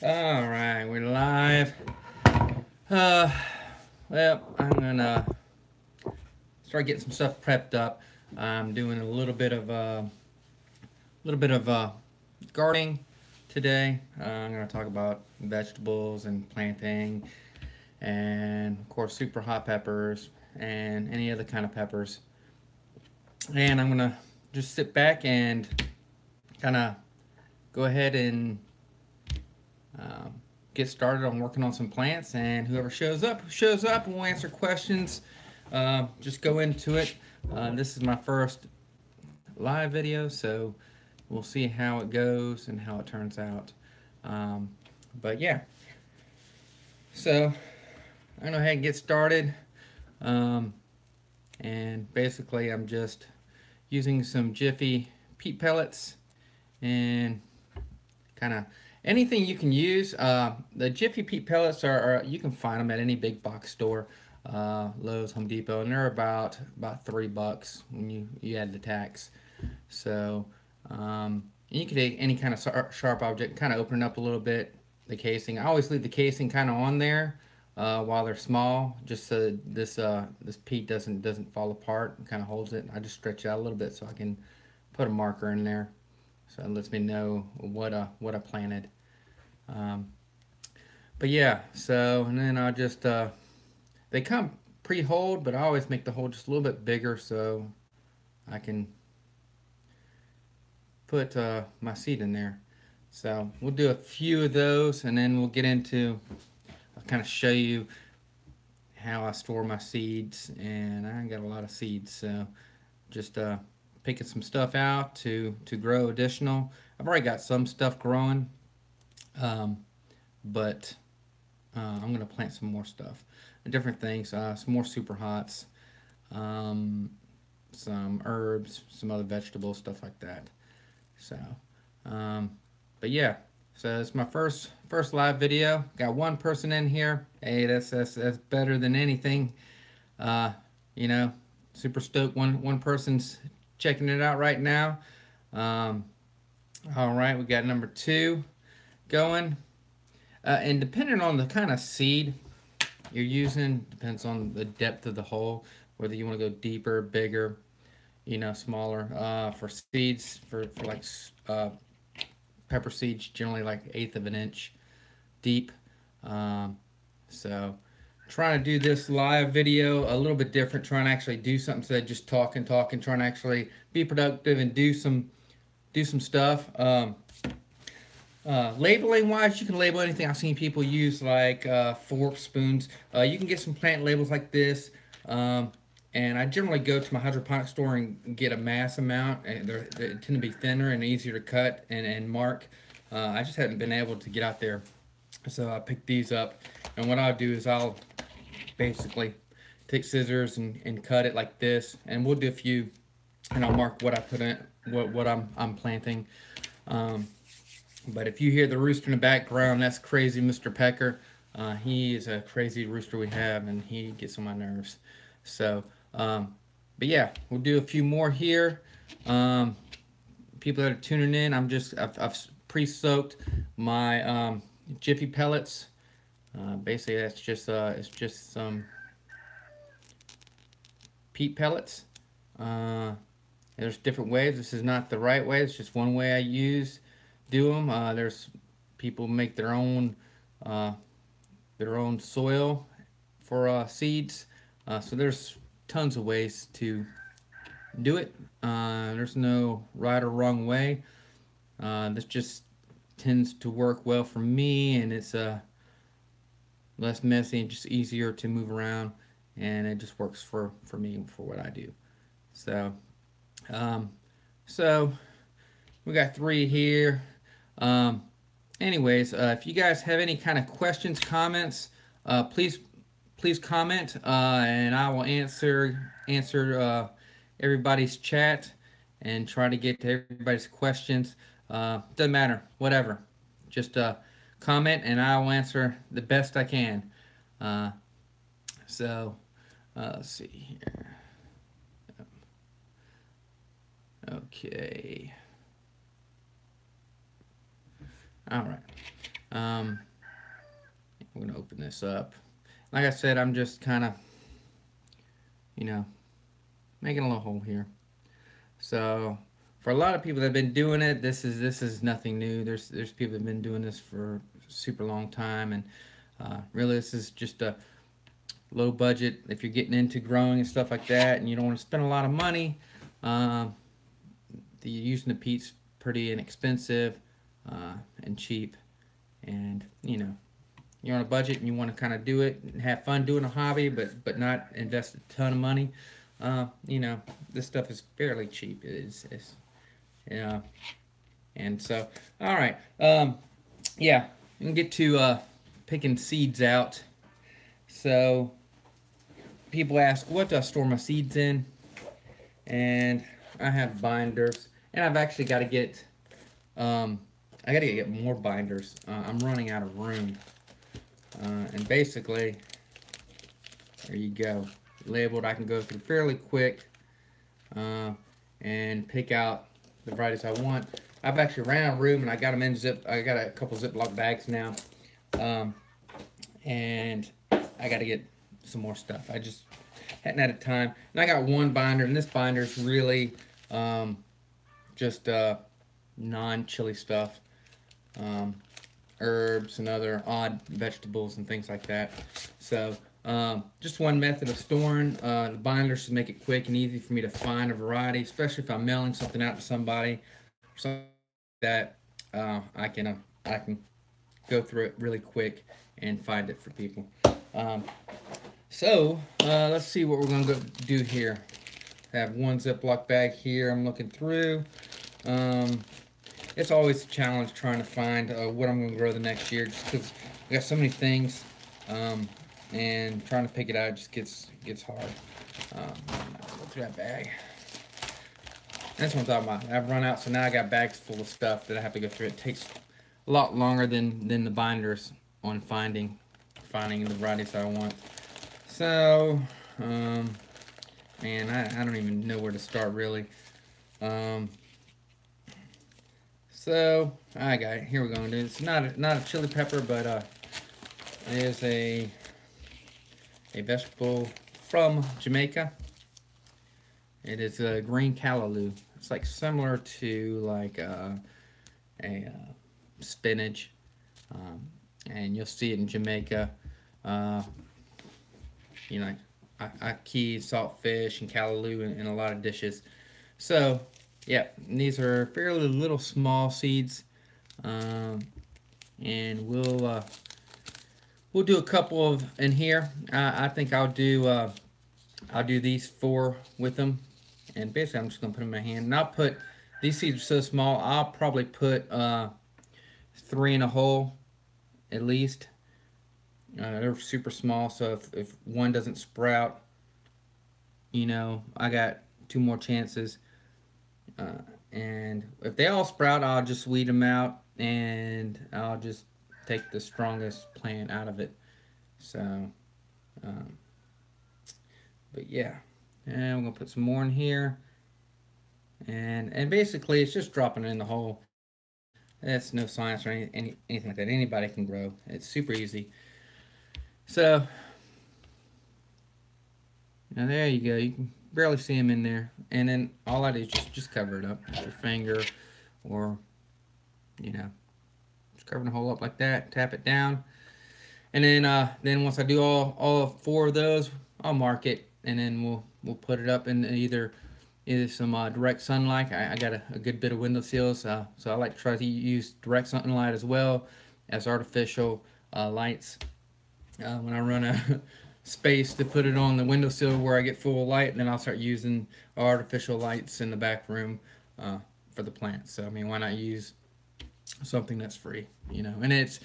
All right, we're live. Well, I'm gonna start getting some stuff prepped up. I'm doing a little bit of gardening today. I'm gonna talk about vegetables and planting, and of course, super hot peppers and any other kind of peppers. And I'm gonna just sit back and kind of go ahead and um, get started on working on some plants, and whoever shows up, and we'll answer questions. Just go into it. This is my first live video, so we'll see how it goes and how it turns out. Um, but yeah, so I'm gonna go ahead and get started. Um, and basically, I'm just using some Jiffy peat pellets and kind of anything you can use. The Jiffy peat pellets are you can find them at any big box store, Lowe's, Home Depot, and they're about $3 when you add the tax. So you can take any kind of sharp object, kind of open it up a little bit. The casing, I always leave the casing kind of on there while they're small, just so this peat doesn't fall apart and kind of holds it. I just stretch it out a little bit so I can put a marker in there. So it lets me know what I planted. Um, but yeah, so and then I just they come pre-holed, but I always make the hole just a little bit bigger so I can put my seed in there. So we'll do a few of those, and then we'll get into I'll kind of show you how I store my seeds, and I got a lot of seeds, so just picking some stuff out to grow additional. I've already got some stuff growing, um, but I'm gonna plant some more stuff, different things, some more super hots, um, some herbs, some other vegetables, stuff like that. So, um, but yeah, so it's my first live video. Got one person in here. Hey, that's better than anything. Uh, you know, super stoked. One person's checking it out right now. Um, all right, we got number two going. And depending on the kind of seed you're using, depends on the depth of the hole, whether you want to go deeper, bigger, smaller. For seeds, for like pepper seeds, generally like 1/8 of an inch deep. Um, so trying to do this live video a little bit different, trying to actually do something instead of just talking, trying to actually be productive and do some stuff. Labeling wise, you can label anything. I've seen people use like forks, spoons. You can get some plant labels like this. And I generally go to my hydroponic store and get a mass amount. And they tend to be thinner and easier to cut and mark. I just haven't been able to get out there. So I picked these up. And what I'll do is I'll basically take scissors and cut it like this. And we'll do a few, and I'll mark what I put in, what I'm planting. Um, but if you hear the rooster in the background, that's crazy Mr. Pecker. He is a crazy rooster we have, and he gets on my nerves. So, but yeah, we'll do a few more here. People that are tuning in, I've pre-soaked my Jiffy pellets. Basically, that's just it's just some peat pellets. There's different ways. This is not the right way. It's just one way I do them. There's people make their own soil for seeds. So there's tons of ways to do it. There's no right or wrong way. This just tends to work well for me, and it's less messy and just easier to move around, and it just works for me for what I do. So, um, so we got three here. Um, anyways, if you guys have any kind of questions, comments, please comment, and I will answer everybody's chat and try to get to everybody's questions. Doesn't matter, whatever. Just comment, and I will answer the best I can. Uh, so let's see here. Okay. All right. Um, we're gonna open this up. Like I said, I'm just kind of, you know, making a little hole here. So for a lot of people that have been doing it, this is nothing new. There's people that have been doing this for a super long time, and really this is just a low budget. If you're getting into growing and stuff like that, and you don't want to spend a lot of money, um, using the peat's pretty inexpensive and cheap, and you're on a budget and you want to kind of do it and have fun doing a hobby, but not invest a ton of money. This stuff is fairly cheap. It's yeah, and so all right, yeah, we can get to picking seeds out. So people ask, what do I store my seeds in? And I have binders, and I've actually got to get um, I got to get more binders. I'm running out of room, and basically, there you go, labeled. I can go through fairly quick and pick out the varieties I want. I've actually ran out of room, and I got them in zip. I got a couple Ziploc bags now, and I got to get some more stuff. I just hadn't had time, and I got one binder, and this binder is really just non-chili stuff, herbs and other odd vegetables and things like that. So just one method of storing the binders to make it quick and easy for me to find a variety, especially if I'm mailing something out to somebody, something that I can go through it really quick and find it for people. So let's see what we're gonna go do here. I have one Ziploc bag here. I'm looking through. It's always a challenge trying to find what I'm going to grow the next year, just because I got so many things, and trying to pick it out just gets hard. Go through that bag. That's what I'm talking about. I've run out, so now I got bags full of stuff that I have to go through. It takes a lot longer than the binders on finding the varieties I want. So, man, I don't even know where to start really. So I got it. Here we go. It's not a chili pepper, but it is a vegetable from Jamaica. It is a green callaloo. It's like similar to like a spinach, and you'll see it in Jamaica. Ackee, saltfish, and callaloo in a lot of dishes. So yeah, these are fairly little small seeds, and we'll do a couple of in here. I think I'll do these 4 with them, and basically I'm just gonna put them in my hand. And I'll put these seeds are so small. I'll probably put 3 in a hole at least. They're super small, so if one doesn't sprout, I got 2 more chances. And if they all sprout, I'll just weed them out, and I'll just take the strongest plant out of it. So, but yeah, and we're gonna put some more in here, and basically it's just dropping it in the hole. That's no science or anything like that. Anybody can grow. It's super easy. So now there you go. You can barely see them in there, and then all I do is just cover it up with your finger, or just covering the hole up like that. Tap it down, and then once I do all 4 of those, I'll mark it, and then we'll put it up in either some direct sunlight. I got a good bit of windowsills, so I like to try to use direct sunlight as well as artificial lights. When I run a space to put it on the windowsill where I get full light, and then I'll start using artificial lights in the back room for the plants. So I mean, why not use something that's free, And it's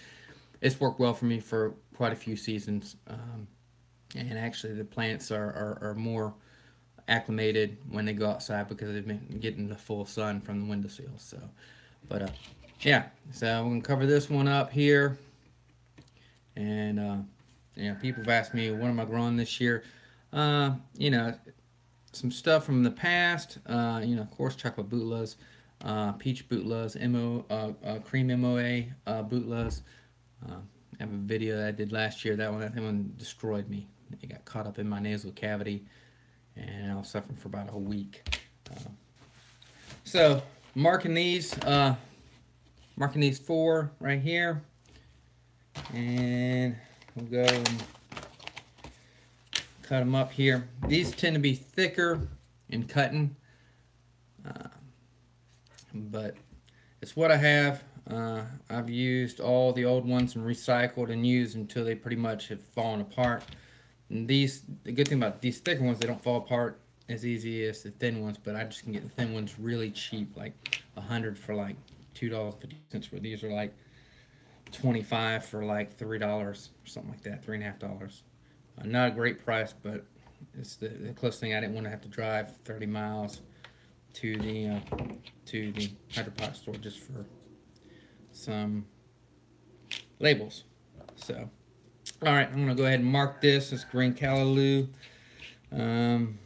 worked well for me for quite a few seasons, and actually the plants are more acclimated when they go outside because they've been getting the full sun from the windowsill. So, but yeah, so we're gonna cover this one up here, and people have asked me, what am I growing this year? Some stuff from the past. Of course, chocolate bootlas, peach bootlas, cream MOA bootlas, I have a video that I did last year. That one destroyed me. It got caught up in my nasal cavity, and I was suffering for about a week. So marking these 4 right here, and we'll go and cut them up here. These tend to be thicker in cutting, but it's what I have. I've used all the old ones and recycled and used until they pretty much have fallen apart. And the good thing about these thicker ones, they don't fall apart as easy as the thin ones, but I just can get the thin ones really cheap, like 100 for like $2.50, where these are like 25 for like $3 or something like that, $3.50. Not a great price, but it's the closest thing. I didn't want to have to drive 30 miles to the hydroponic store just for some labels. So, all right, I'm gonna go ahead and mark this as green callaloo, and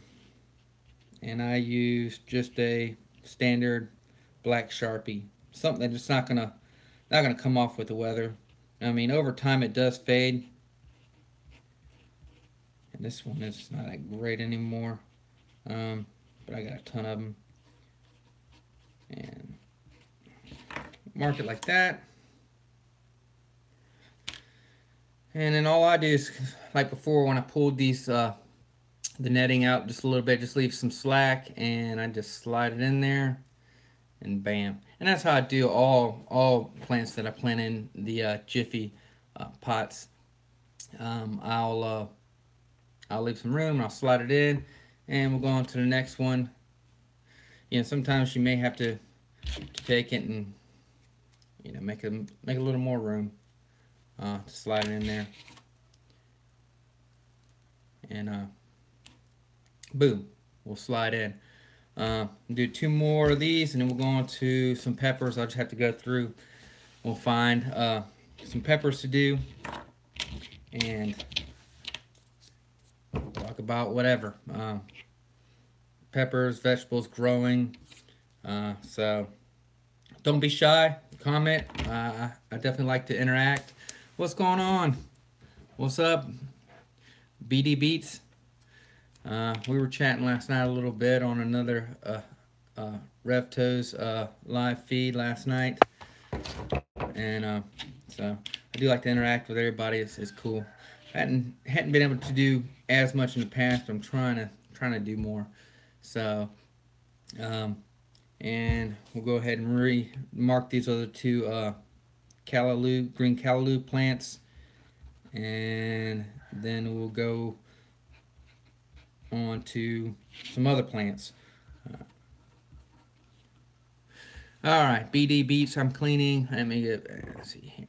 I use just a standard black Sharpie, something that's just not gonna come off with the weather. I mean, over time it does fade, and this one is not that great anymore, but I got a ton of them. And mark it like that. And then all I do is, like before, when I pulled these the netting out just a little bit, just leave some slack, and I just slide it in there, and bam. And that's how I do all plants that I plant in the Jiffy pots. I'll leave some room, and I'll slide it in, and we'll go on to the next one. You know, sometimes you may have to take it and, you know, make a little more room to slide it in there, and boom, we'll slide in. Do 2 more of these, and then we'll go on to some peppers. I'll just have to go through. We'll find some peppers to do, and talk about whatever. Peppers, vegetables, growing. So don't be shy. Comment. I definitely like to interact. What's going on? What's up? BD Beats. We were chatting last night a little bit on another RevToes live feed last night, and so I do like to interact with everybody. It's cool. Hadn't been able to do as much in the past, but I'm trying to do more. So, and we'll go ahead and mark these other 2 green callaloo plants, and then we'll go on to some other plants. All right, BD Beats. I'm cleaning. Let me let's see here.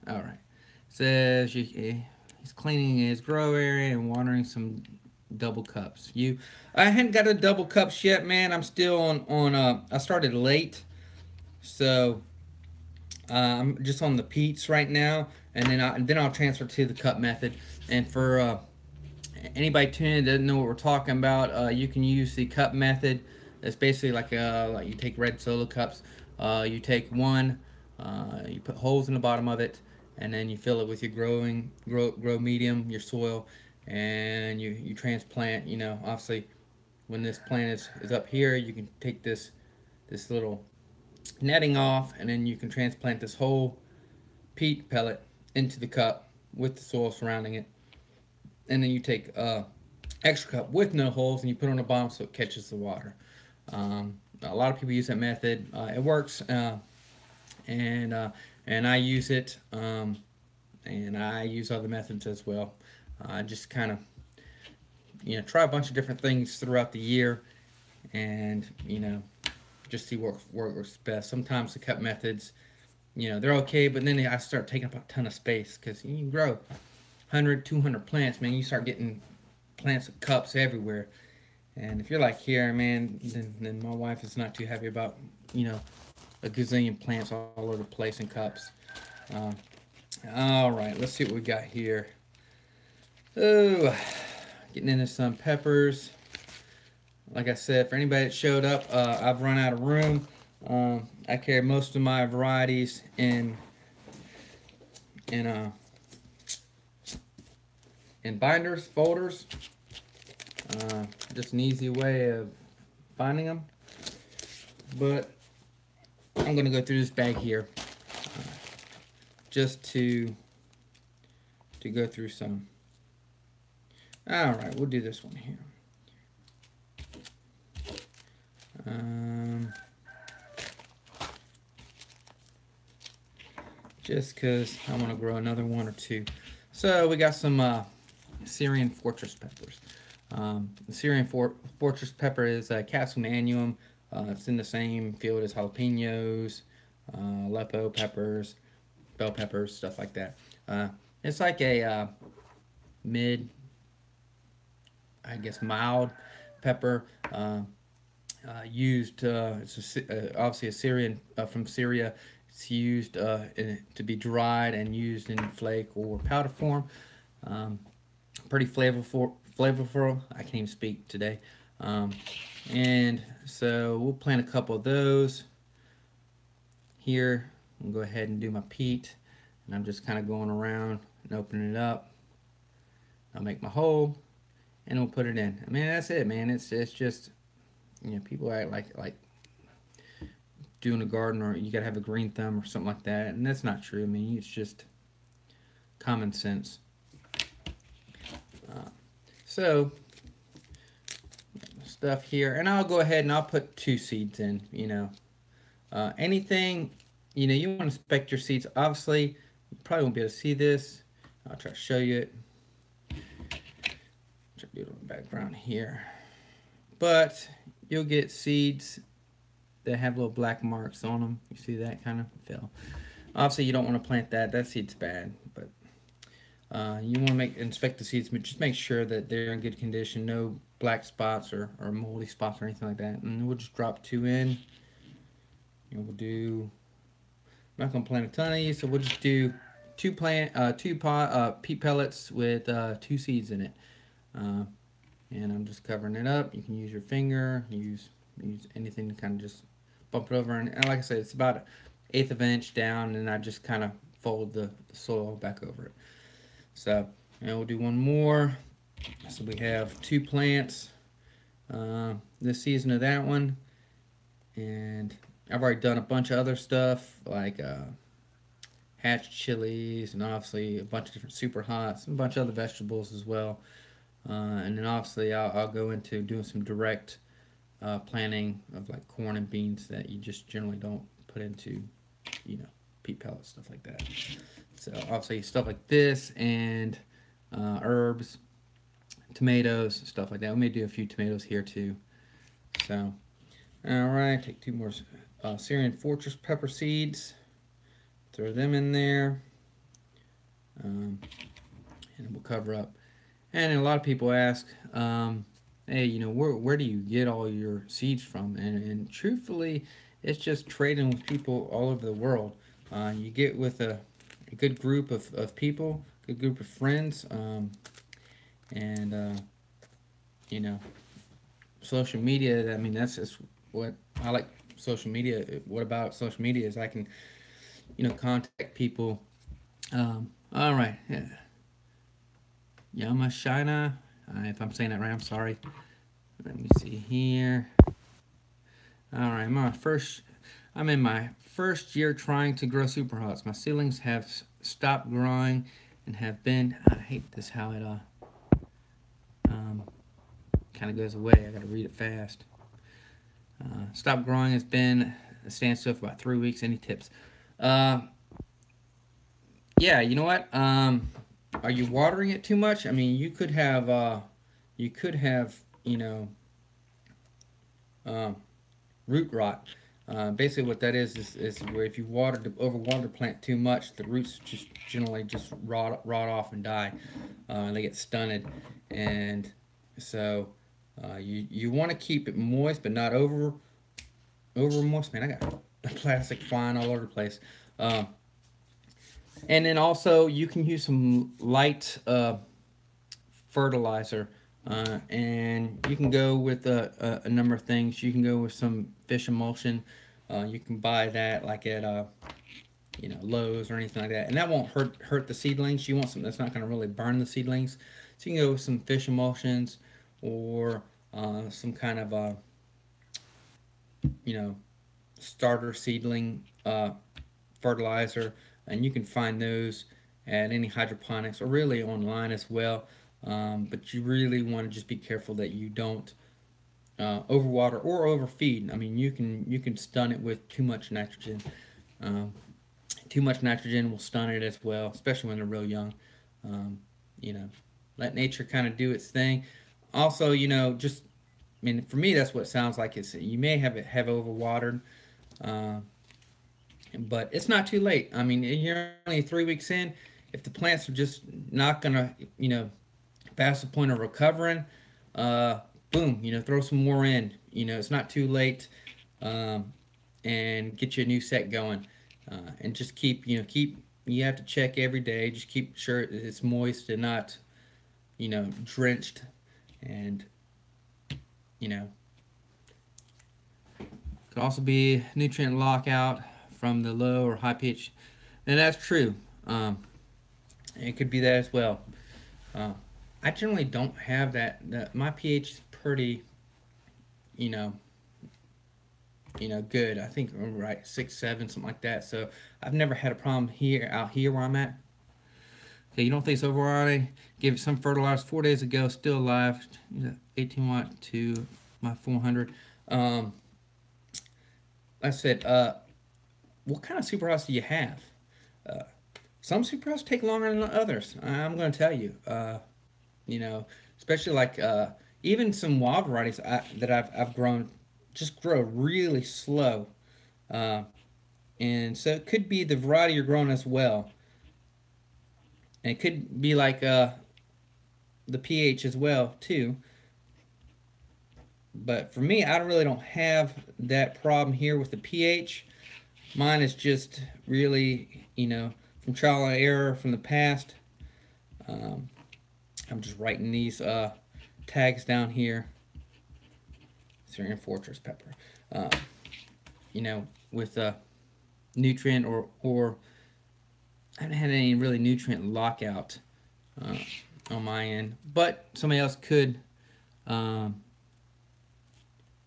All right, says he's cleaning his grow area and watering some double cups. I hadn't got a double cups yet, man. I'm still on I started late, so I'm just on the peats right now, and then I'll transfer to the cup method. And for anybody tuning in that doesn't know what we're talking about, you can use the cup method. It's basically like you take red Solo cups, you take one, you put holes in the bottom of it, and then you fill it with your grow medium, your soil, and you transplant. You know, obviously, when this plant is up here, you can take this little netting off, and then you can transplant this whole peat pellet into the cup with the soil surrounding it, and then you take extra cup with no holes and you put it on the bottom so it catches the water. A lot of people use that method. It works, and I use it, and I use other methods as well. Just kind of, you know, try a bunch of different things throughout the year, and, you know, just see what works best. Sometimes the cup methods, you know, they're okay, but then I start taking up a ton of space, because you can grow 100, 200 plants, man. You start getting plants of cups everywhere. And if you're like here, man, then my wife is not too happy about, you know, a gazillion plants all over the place in cups. All right, let's see what we got here. Oh, getting into some peppers. Like I said, for anybody that showed up, I've run out of room. I carry most of my varieties in in binders, folders. Just an easy way of finding them. But I'm gonna go through this bag here, just to go through some. All right, we'll do this one here. Just because I want to grow another one or two. So we got some Syrian fortress peppers. The Syrian fortress pepper is Capsule. It's in the same field as jalapenos, Aleppo peppers, bell peppers, stuff like that. It's like a mid, I guess, mild pepper. Used, it's obviously a Syrian from Syria. It's used to be dried and used in flake or powder form. Pretty flavorful. I can't even speak today. And so we'll plant a couple of those here. I'll go ahead and do my peat, and I'm just kind of going around and opening it up. I'll make my hole, and we'll put it in. I mean, that's it, man. It's just, you know, people act like doing a garden, or you gotta have a green thumb or something like that, and that's not true. I mean, it's just common sense. So stuff here, and I'll go ahead and I'll put 2 seeds in. You know, anything, you know, you want to inspect your seeds. Obviously, you probably won't be able to see this. I'll try to show you it. Try to do it on the background here, but you'll get seeds that have little black marks on them. You see that kind of fell. Obviously, you don't want to plant that. That seed's bad, but you want to inspect the seeds, but just make sure that they're in good condition. No black spots or moldy spots or anything like that. And we'll just drop 2 in. And we'll do. I'm not gonna plant a ton of these, so we'll just do 2 peat pellets with 2 seeds in it. And I'm just covering it up. You can use your finger, use anything to kind of just bump it over. And like I said, it's about 1/8 of an inch down, and I just kind of fold the soil back over it. So, and we'll do one more. So we have 2 plants this season of that one. And I've already done a bunch of other stuff like hatch chilies, and obviously a bunch of different super hots, and a bunch of other vegetables as well. And then obviously I'll go into doing some direct planting of like corn and beans that you just generally don't put into, you know, peat pellets, stuff like that. So obviously stuff like this, and herbs, tomatoes, stuff like that. We may do a few tomatoes here too. So, all right, take 2 more Syrian fortress pepper seeds, throw them in there, and we'll cover up. And a lot of people ask, hey, you know, where do you get all your seeds from? And truthfully, it's just trading with people all over the world. You get with a good group of people, good group of friends, and you know, social media. I mean, that's just what I like. Social media. What about social media is I can, you know, contact people. All right, yeah. Yamashina. If I'm saying that right, I'm sorry. Let me see here. All right, I'm in my first year trying to grow super hots. My seedlings have stopped growing and have been. I hate this how it kind of goes away. I got to read it fast. Stop growing has been a standstill for about 3 weeks. Any tips? Yeah, you know what? Are you watering it too much? I mean, you could have, you know, root rot. Basically, what that is where if you overwater the plant too much, the roots just generally just rot off and die. They get stunted, and so you want to keep it moist, but not over moist. Man, I got plastic flying all over the place. And then also you can use some light fertilizer, and you can go with a number of things. You can go with some fish emulsion. You can buy that like at lows or anything like that, and that won't hurt the seedlings. You want something that's not going to really burn the seedlings, so you can go with some fish emulsions or some kind of you know starter seedling fertilizer, and you can find those at any hydroponics or really online as well. But you really want to just be careful that you don't overwater or overfeed. I mean, you can stun it with too much nitrogen. Um, Too much nitrogen will stun it as well, especially when they're real young. Um, you know, let nature kind of do its thing. Also, just I mean, for me, that's what it sounds like. It's you may have overwatered, uh, but it's not too late. I mean, you're only 3 weeks in. If the plants are just not gonna, past the point of recovering, uh, boom, throw some more in. It's not too late, um, and get you a new set going. And just keep. You have to check every day. Just keep sure it's moist and not, drenched, and you know could also be nutrient lockout from the low or high pH, and that's true. It could be that as well. Uh, I generally don't have that. My pH is pretty, you know, good. I think right 6, 7, something like that. So I've never had a problem out here where I'm at. Okay, you don't think it's overriding? Gave it some fertilizer 4 days ago, still alive. 18 watt to my 400. I said, what kind of superhouse do you have? Uh, some superhouses take longer than others. I'm going to tell you. You know, especially like even some wild varieties that I've grown just grow really slow. Uh, and so it could be the variety you're growing as well. And it could be like the pH as well too. But for me, I really don't have that problem here with the pH. Mine is just really, from trial and error from the past. Um, I'm just writing these tags down here. Syrian Fortress pepper. Uh, with nutrient or I haven't had any really nutrient lockout uh, on my end, but somebody else um,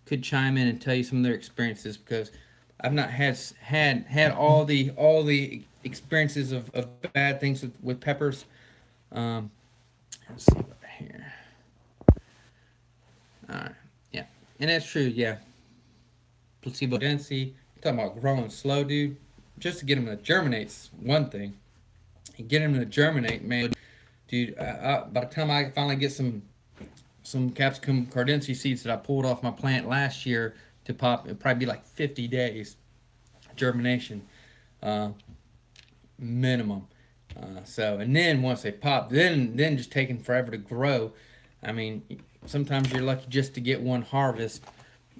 could chime in and tell you some of their experiences because I've not had all the experiences of bad things with peppers. Um, let's see what here. All right, yeah, and that's true. Yeah, placebo density. You're talking about growing slow, dude. Just to get them to germinate's one thing. You get them to germinate, man, dude. By the time I finally get some capsicum cardensi seeds that I pulled off my plant last year to pop, it'd probably be like 50 days germination, uh, minimum. And then once they pop, then just taking forever to grow. I mean, sometimes you're lucky just to get one harvest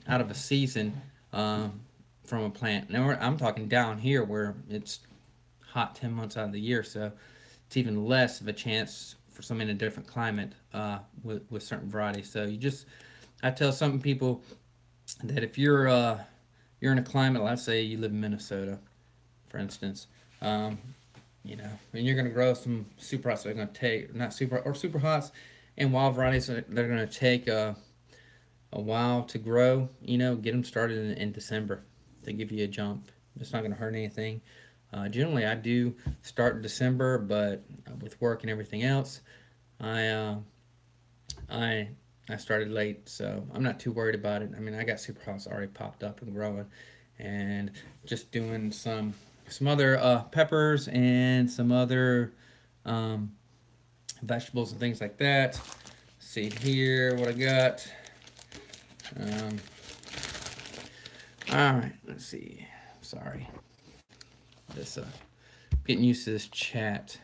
out of a season from a plant. Now I'm talking down here where it's hot 10 months out of the year, so it's even less of a chance for some in a different climate with certain varieties. So I tell some people that if you're in a climate, let's say you live in Minnesota, for instance, um, and you're going to grow some super hots that are going to take not super hots and wild varieties that are going to take a while to grow. Get them started in December to give you a jump. It's not going to hurt anything. Generally, I do start in December, but with work and everything else, I uh, I I started late, so I'm not too worried about it. I mean, I got Superhouse already popped up and growing, and just doing some other peppers and some other um, vegetables and things like that. Let's see here what I got. Um, all right, let's see. Sorry, this getting used to this chat.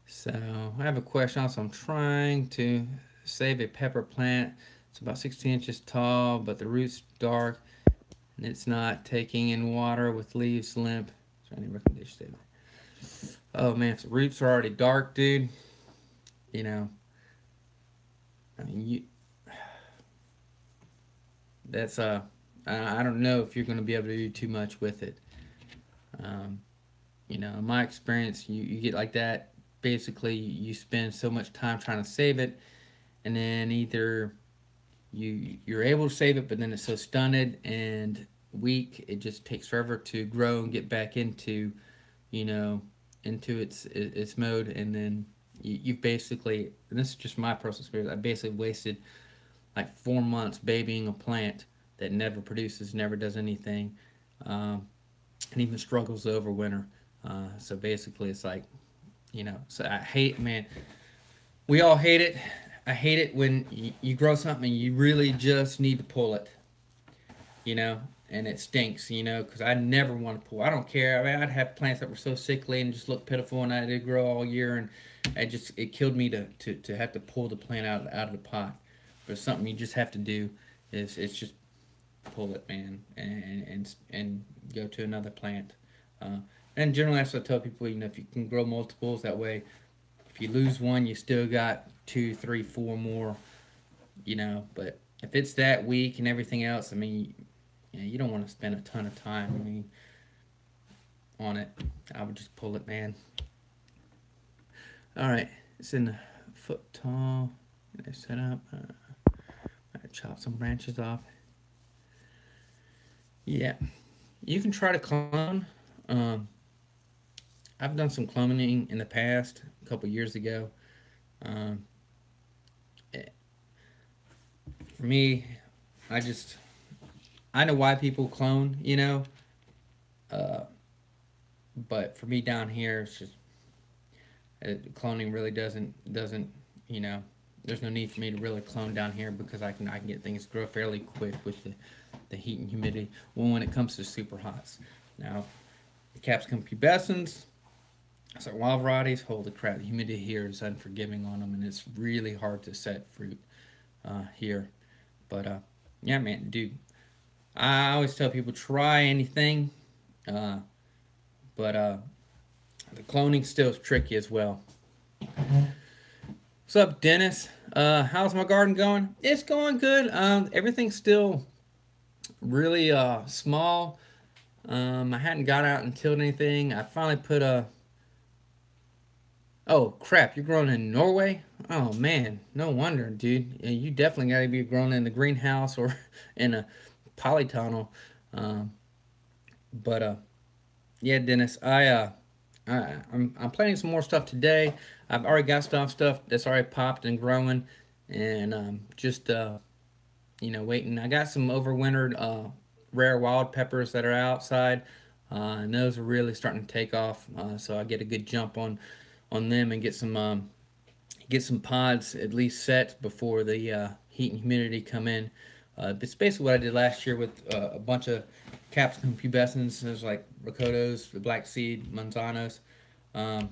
So I have a question. Also, I'm trying to save a pepper plant. It's about 16 inches tall, but the root's dark and it's not taking in water with leaves limp. So any recommendation statement? Oh man, if the roots are already dark, dude, you know, I mean, that's I don't know if you're going to be able to do too much with it. Um, you know, in my experience, you get like that. Basically, you spend so much time trying to save it, and then either you're able to save it, but then it's so stunted and weak, it just takes forever to grow and get back into, you know, into its mode, and then you've basically, and this is just my personal experience, I basically wasted like 4 months babying a plant that never produces, never does anything, um, and even struggles over winter. So basically, it's like, you know, so I hate, man, we all hate it. I hate it when you grow something and you really just need to pull it, you know, and it stinks, you know, because I never want to pull. I don't care. I mean, I'd have plants that were so sickly and just look pitiful, and I did grow all year, and it killed me to have to pull the plant out of the pot. But something you just have to do is it's just pull it, man, and go to another plant. And generally, that's what I tell people. You know, if you can grow multiples, that way, if you lose one, you still got two, three, four more. You know, but if it's that weak and everything else, I mean, you don't want to spend a ton of time. I mean, on it. I would just pull it, man. All right, it's in a foot tall. I set up. I chop some branches off. Yeah, you can try to clone. Um, I've done some cloning in the past, a couple years ago. Um, eh, for me, I just I know why people clone, you know, uh, but for me down here, it's just cloning really doesn't you know. There's no need for me to really clone down here because I can get things grow fairly quick with the heat and humidity. Well, when it comes to super hots, now the capsicum pubescens, so wild varieties, holy crap, the humidity here is unforgiving on them, and it's really hard to set fruit here. But yeah, man, dude, I always tell people try anything, uh, but the cloning still is tricky as well. What's up, Dennis? How's my garden going? It's going good. Everything's still really small. I hadn't got out and tilled anything. I finally put a. Oh crap! You're growing in Norway? Oh man, no wonder, dude. You definitely got to be growing in the greenhouse or in a polytunnel. Um, but yeah, Dennis, I'm planting some more stuff today. I've already got stuff that's already popped and growing, and just you know, waiting. I got some overwintered rare wild peppers that are outside, and those are really starting to take off. So I get a good jump on them and get some pods at least set before the heat and humidity come in. It's basically what I did last year with a bunch of capsicum pubescens. There's like ricotos, the black seed, manzanos. Um,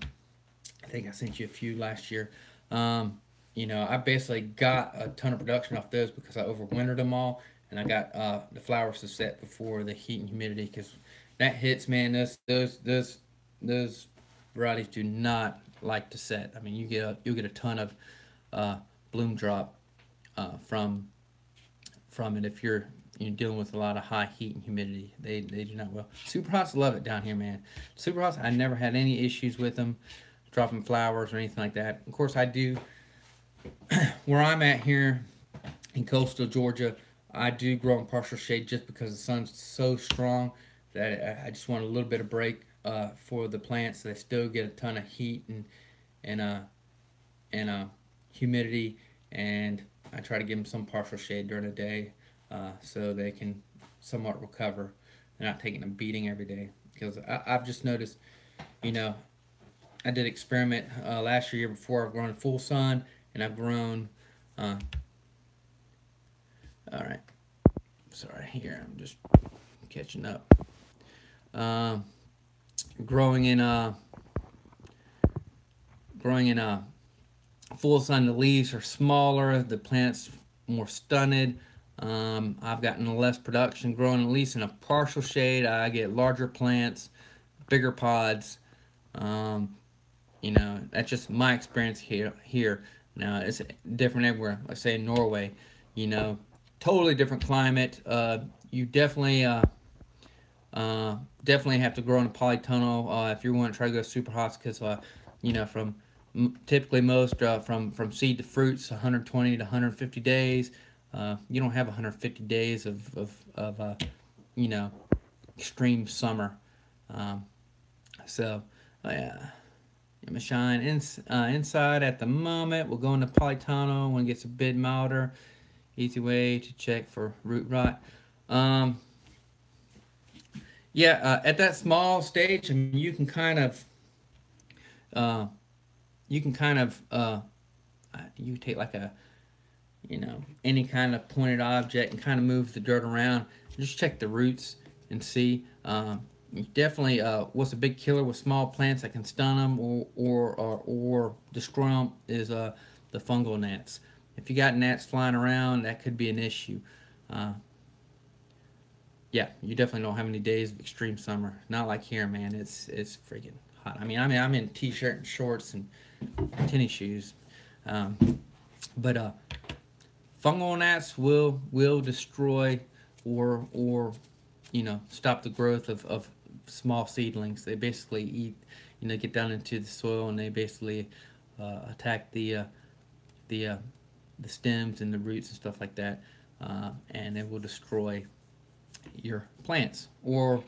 I think I sent you a few last year. Um, you know, I basically got a ton of production off those because I overwintered them all, and I got the flowers to set before the heat and humidity because that hits, man. Those varieties do not like to set. I mean, you'll get a ton of uh, bloom drop from it if you're dealing with a lot of high heat and humidity. They do not well. Super hots love it down here, man. Super hots, I never had any issues with them dropping flowers or anything like that. Of course, I do where I'm at here in coastal Georgia. I do grow in partial shade just because the sun's so strong that I just want a little bit of break for the plants. They still get a ton of heat and humidity, and I try to give them some partial shade during the day so they can somewhat recover. They're not taking a beating every day because I've just noticed, you know, I did experiment last year before. I've grown full sun, and I've grown. Uh, all right, sorry. Here, I'm just catching up. Um, growing in growing in full sun. The leaves are smaller. The plants more stunted. I've gotten less production growing at least in a partial shade. I get larger plants, bigger pods. Um, You know, that's just my experience here. Now it's different everywhere. Let's say in Norway, you know, totally different climate. You definitely Definitely have to grow in a polytunnel if you want to try to go super hot, because from typically most from seed to fruits 120 to 150 days. You don't have 150 days of you know extreme summer. Um, so yeah, I'm gonna shine inside at the moment. We'll go into polytunnel when it gets a bit milder. Easy way to check for root rot. Um, yeah, at that small stage, I mean, uh, you can kind of you take like a any kind of pointed object and kind of move the dirt around. Just check the roots and see. Definitely, what's a big killer with small plants that can stun them or destroy them is the fungal gnats. If you got gnats flying around, that could be an issue. Uh, yeah, you definitely don't have any days of extreme summer. Not like here, man. It's freaking hot. I mean, I'm in t-shirt and shorts and tennis shoes, um, but fungal gnats will destroy or stop the growth of small seedlings. They basically eat, get down into the soil, and they basically attack the uh, the stems and the roots and stuff like that, and it will destroy your plants, or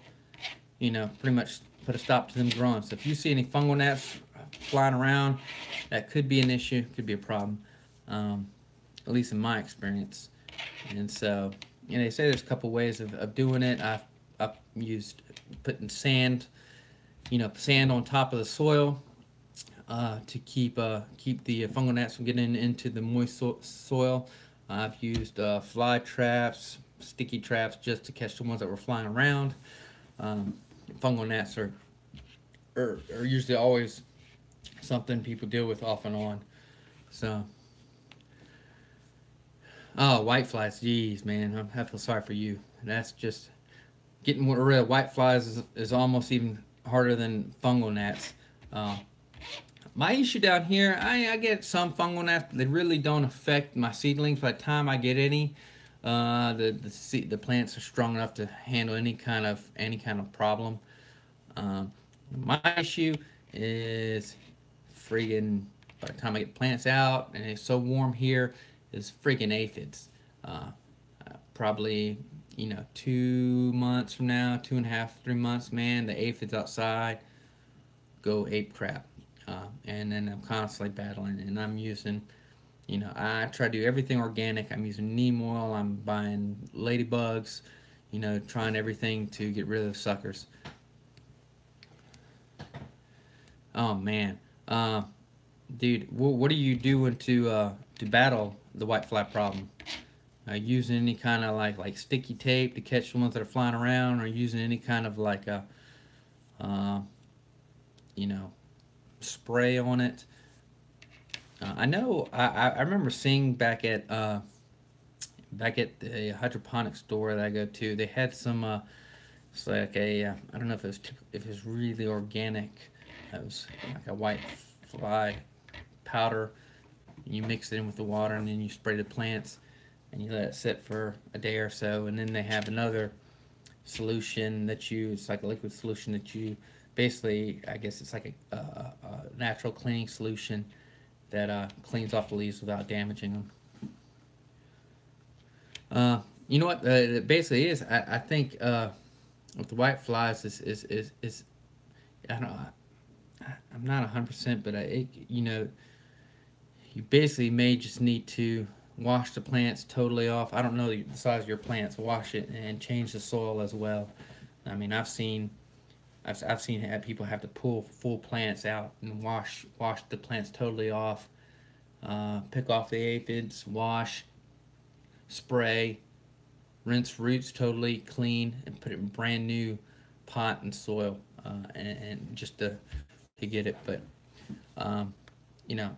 pretty much put a stop to them growing. So if you see any fungal gnats flying around, that could be an issue, could be a problem, at least in my experience. And so, they say there's a couple ways of doing it. I've used putting sand on top of the soil to keep the fungal gnats from getting into the moist soil. I've used fly traps, sticky traps, just to catch the ones that were flying around. Um, Fungal gnats are usually always something people deal with off and on. So, oh, white flies, jeez, man, I feel sorry for you. That's just getting rid of white flies is almost even harder than fungal gnats. Uh, my issue down here, I get some fungal gnats, but they really don't affect my seedlings. By the time I get any, the plants are strong enough to handle any kind of problem. Um, my issue is friggin' by the time I get plants out and it's so warm here, is friggin' aphids. Uh, Probably 2 months from now, 2.5, 3 months, man, the aphids outside go ape crap. And then I'm constantly battling, and I'm using, I try to do everything organic. I'm using neem oil. I'm buying ladybugs, trying everything to get rid of the suckers. Oh man, uh, dude, what are you doing to battle the whitefly problem? Using any kind of like sticky tape to catch the ones that are flying around, or using any kind of like a uh, you know spray on it. I know I remember seeing back at the hydroponic store that I go to, they had some it's like I don't know if if it was really organic. It was like a white fly powder. You mix it in with the water, and then you spray the plants, and you let it sit for a day or so, and then they have another solution that it's like a liquid solution that you basically, I guess it's like a natural cleaning solution that cleans off the leaves without damaging them. You know what? It basically is. I think with the white flies is I don't know. I'm not 100%, but you basically may just need to wash the plants totally off. I don't know the size of your plants. Wash it and change the soil as well. I mean, I've seen people have to pull full plants out and wash the plants totally off. Pick off the aphids, wash, spray, rinse roots totally clean, and put it in brand new pot and soil, and just to get it. But um, you know,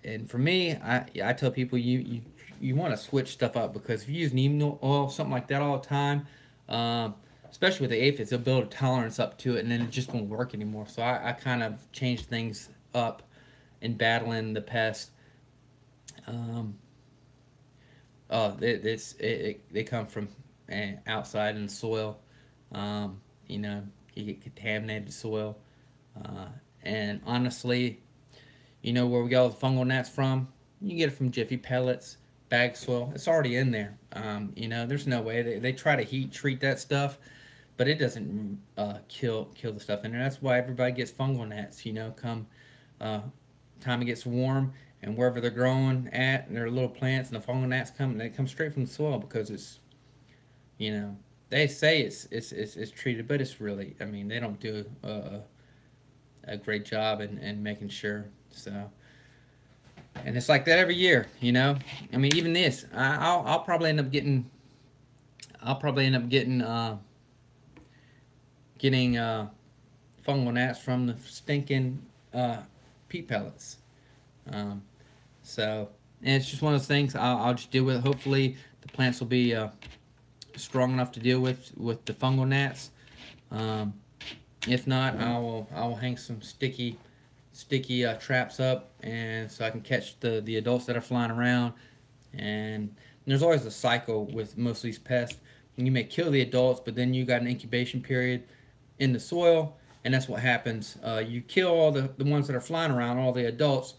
and for me, I tell people you want to switch stuff up, because if you use neem oil, something like that all the time, um, especially with the aphids, they'll build a tolerance up to it, and then it just won't work anymore. So I kind of changed things up in battling the pest. Um, they come from outside in the soil. You know, you get contaminated soil. And honestly, you know where we get all the fungal gnats from? You get it from Jiffy Pellets, bag soil. It's already in there. You know, there's no way they try to heat treat that stuff, but it doesn't kill the stuff in there. That's why everybody gets fungal gnats. You know, come uh, time it gets warm and wherever they're growing at, and they're little plants, and the fungal gnats come, and they come straight from the soil because it's, you know, they say it's treated, but it's really, I mean, they don't do a great job in making sure. So, and it's like that every year, you know. I mean, even this, I'll probably end up getting, I'll probably end up getting fungal gnats from the stinking peat pellets. Um, so, and it's just one of those things. I'll just deal with it. Hopefully, the plants will be strong enough to deal with the fungal gnats. Um, if not, I will hang some sticky traps up, and so I can catch the adults that are flying around. And there's always a cycle with most of these pests. You may kill the adults, but then you got an incubation period in the soil, and that's what happens. You kill all the ones that are flying around, all the adults,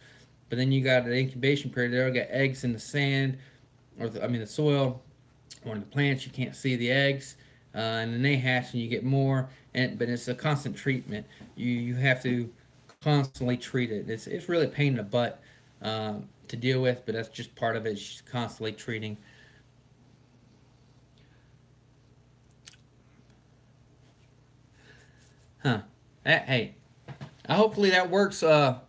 but then you got an incubation period. They'll get eggs in the sand, or the soil, or in the plants. You can't see the eggs, and then they hatch, and you get more. But it's a constant treatment. You have to constantly treat it. It's really a pain in the butt to deal with, but that's just part of it. It's just constantly treating. Huh. Hey, hopefully that works. Uh,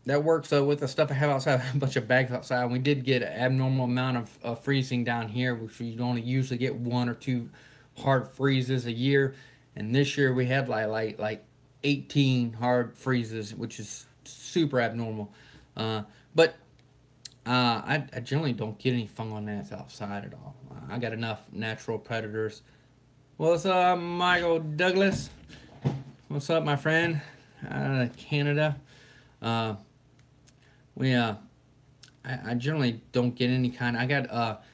that works with the stuff I have outside. A bunch of bags outside. We did get an abnormal amount of freezing down here, which we only usually get 1 or 2 hard freezes a year, and this year we had like 18 hard freezes, which is super abnormal. But I generally don't get any fungal gnats outside at all. I got enough natural predators. What's up, Michael Douglas? What's up, my friend? Out of Canada. Uh, we I generally don't get any kind. I got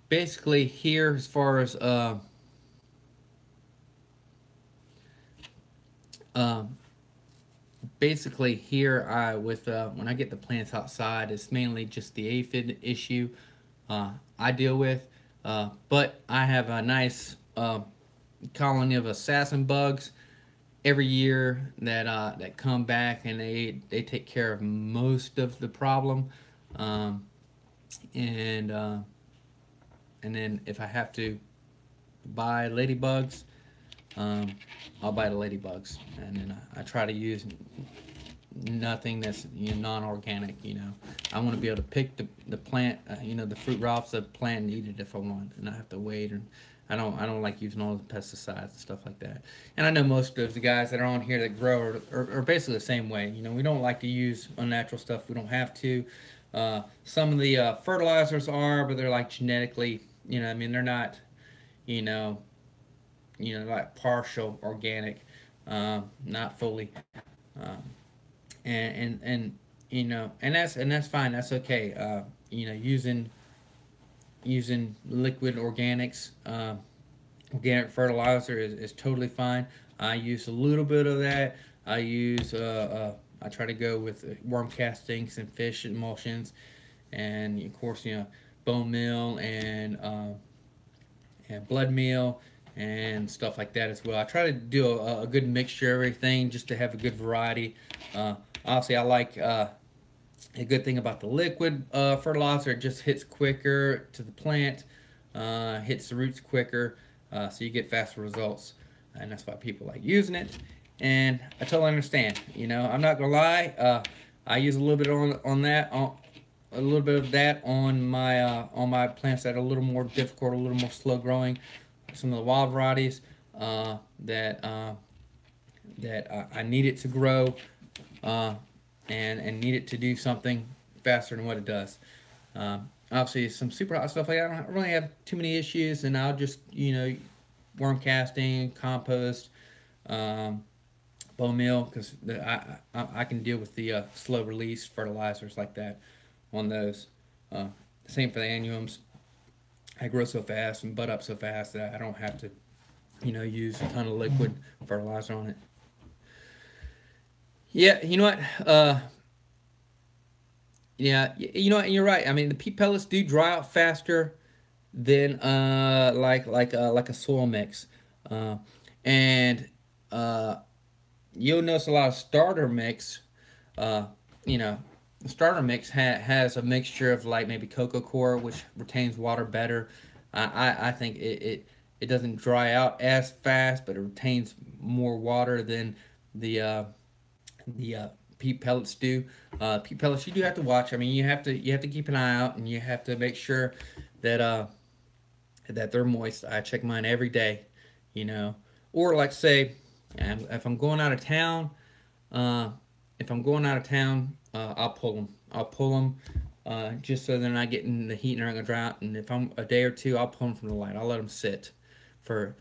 basically here as far as um basically here I with when I get the plants outside, it's mainly just the aphid issue I deal with. But I have a nice colony of assassin bugs every year that come back, and they take care of most of the problem. Um, and and then if I have to buy ladybugs, um, I'll buy the ladybugs, and then I try to use nothing that's non-organic. I want to be able to pick the plant, the fruit right off the plant and eat it if I want, and I have to wait. And I don't like using all the pesticides and stuff like that. And I know most of the guys that are on here that grow are basically the same way. We don't like to use unnatural stuff. We don't have to. Some of the fertilizers are, but they're like genetically. I mean, they're not. You know, like partial organic, not fully. Um, and that's fine. That's okay. Using liquid organics, organic fertilizer is totally fine. I use a little bit of that. I try to go with worm castings and fish emulsions, and of course bone meal and blood meal and stuff like that as well. I try to do a good mixture of everything just to have a good variety. Obviously, I like a good thing about the liquid fertilizer. It just hits quicker to the plant, hits the roots quicker, so you get faster results, and that's why people like using it. And I totally understand. I'm not gonna lie. I use a little bit on that, a little bit of that on my plants that are a little more difficult, a little more slow growing. Some of the wild varieties that I need it to grow and need it to do something faster than what it does. Obviously, some super hot stuff like that, I don't really have too many issues, and I'll just worm casting, compost, bone meal, because I can deal with the slow release fertilizers like that on those. Same for the annuums. I grow so fast and bud up so fast that I don't have to use a ton of liquid fertilizer on it. Yeah, you know what? Yeah, you know what? You're right. I mean, the peat pellets do dry out faster than like a soil mix, uh, and uh, you'll notice a lot of starter mix. Uh, you know, the starter mix has a mixture of like maybe cocoa coir, which retains water better. I think it doesn't dry out as fast, but it retains more water than the peat pellets do. Peat pellets you do have to watch. I mean, you have to keep an eye out, and you have to make sure that that they're moist. I check mine every day, you know. Or like say, if I'm going out of town, uh, I'll pull them. I'll pull them just so they're not getting the heat and they're not gonna dry out. And if I'm a day or two, I'll pull them from the light. I'll let them sit for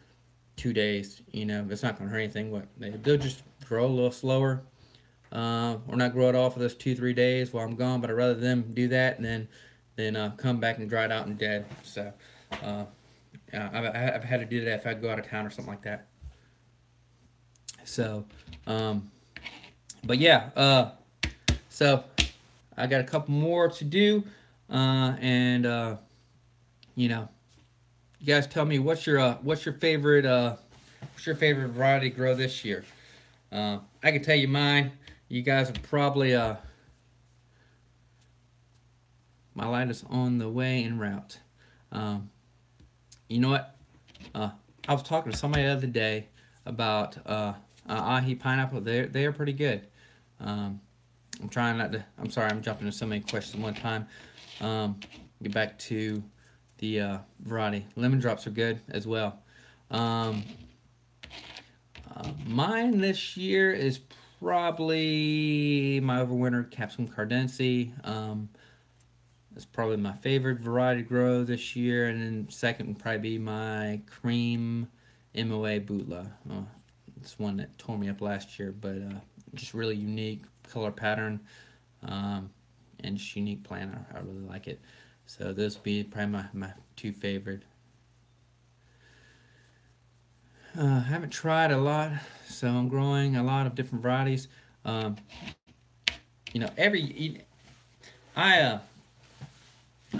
2 days. It's not gonna hurt anything. What they'll just grow a little slower, or not grow it all for those 2 3 days while I'm gone. But I'd rather them do that and then come back and dry it out and dead. So. Uh, I've had to do that if I go out of town or something like that. So, but yeah, so I got a couple more to do, and you know, you guys tell me what's your favorite variety to grow this year. I can tell you mine. You guys are probably my light is on the way en route. Um, you know what? Uh, I was talking to somebody the other day about ahi pineapple. They are pretty good. Um, I'm trying not to. I'm sorry. I'm jumping into so many questions at one time. Get back to the variety. Lemon drops are good as well. Um, Mine this year is probably my overwintered Capsicum cardense. That's probably my favorite variety to grow this year, and then second would probably be my cream MOA Butla. It's one that tore me up last year, but just really unique color pattern, um, and just unique plant. I really like it. So those would be probably my two favorite. I haven't tried a lot, so I'm growing a lot of different varieties. Um, every I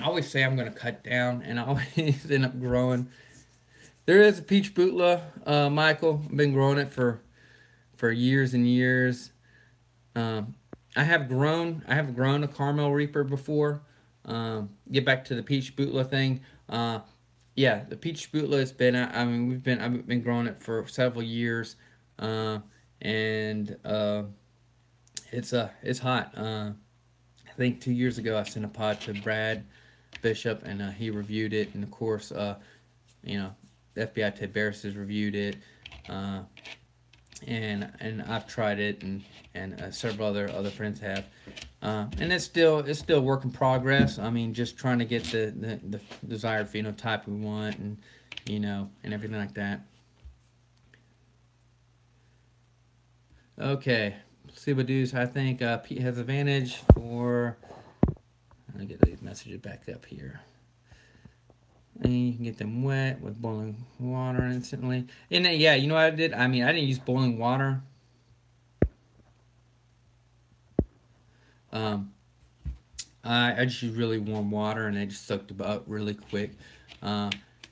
always say I'm going to cut down, and I always end up growing. There is a peach Butla, Michael. I've been growing it for years and years. Um, I have grown a caramel reaper before. Get back to the peach Butla thing. Yeah, the peach Butla has been. I mean, I've been growing it for several years, uh, and it's hot. I think 2 years ago I sent a pod to Brad Bishop, and he reviewed it, and of course, you know, the FBI Ted Barris has reviewed it, uh, and I've tried it, and several other friends have, and it's still work in progress. I mean, just trying to get the desired phenotype we want, and everything like that. Okay, Siba dudes, I think Pete has advantage for. Let me get these messages back up here. And you can get them wet with boiling water instantly. And then, yeah, you know what I did? I mean, I didn't use boiling water. Um, I just used really warm water, and I just soaked them up really quick. Uh,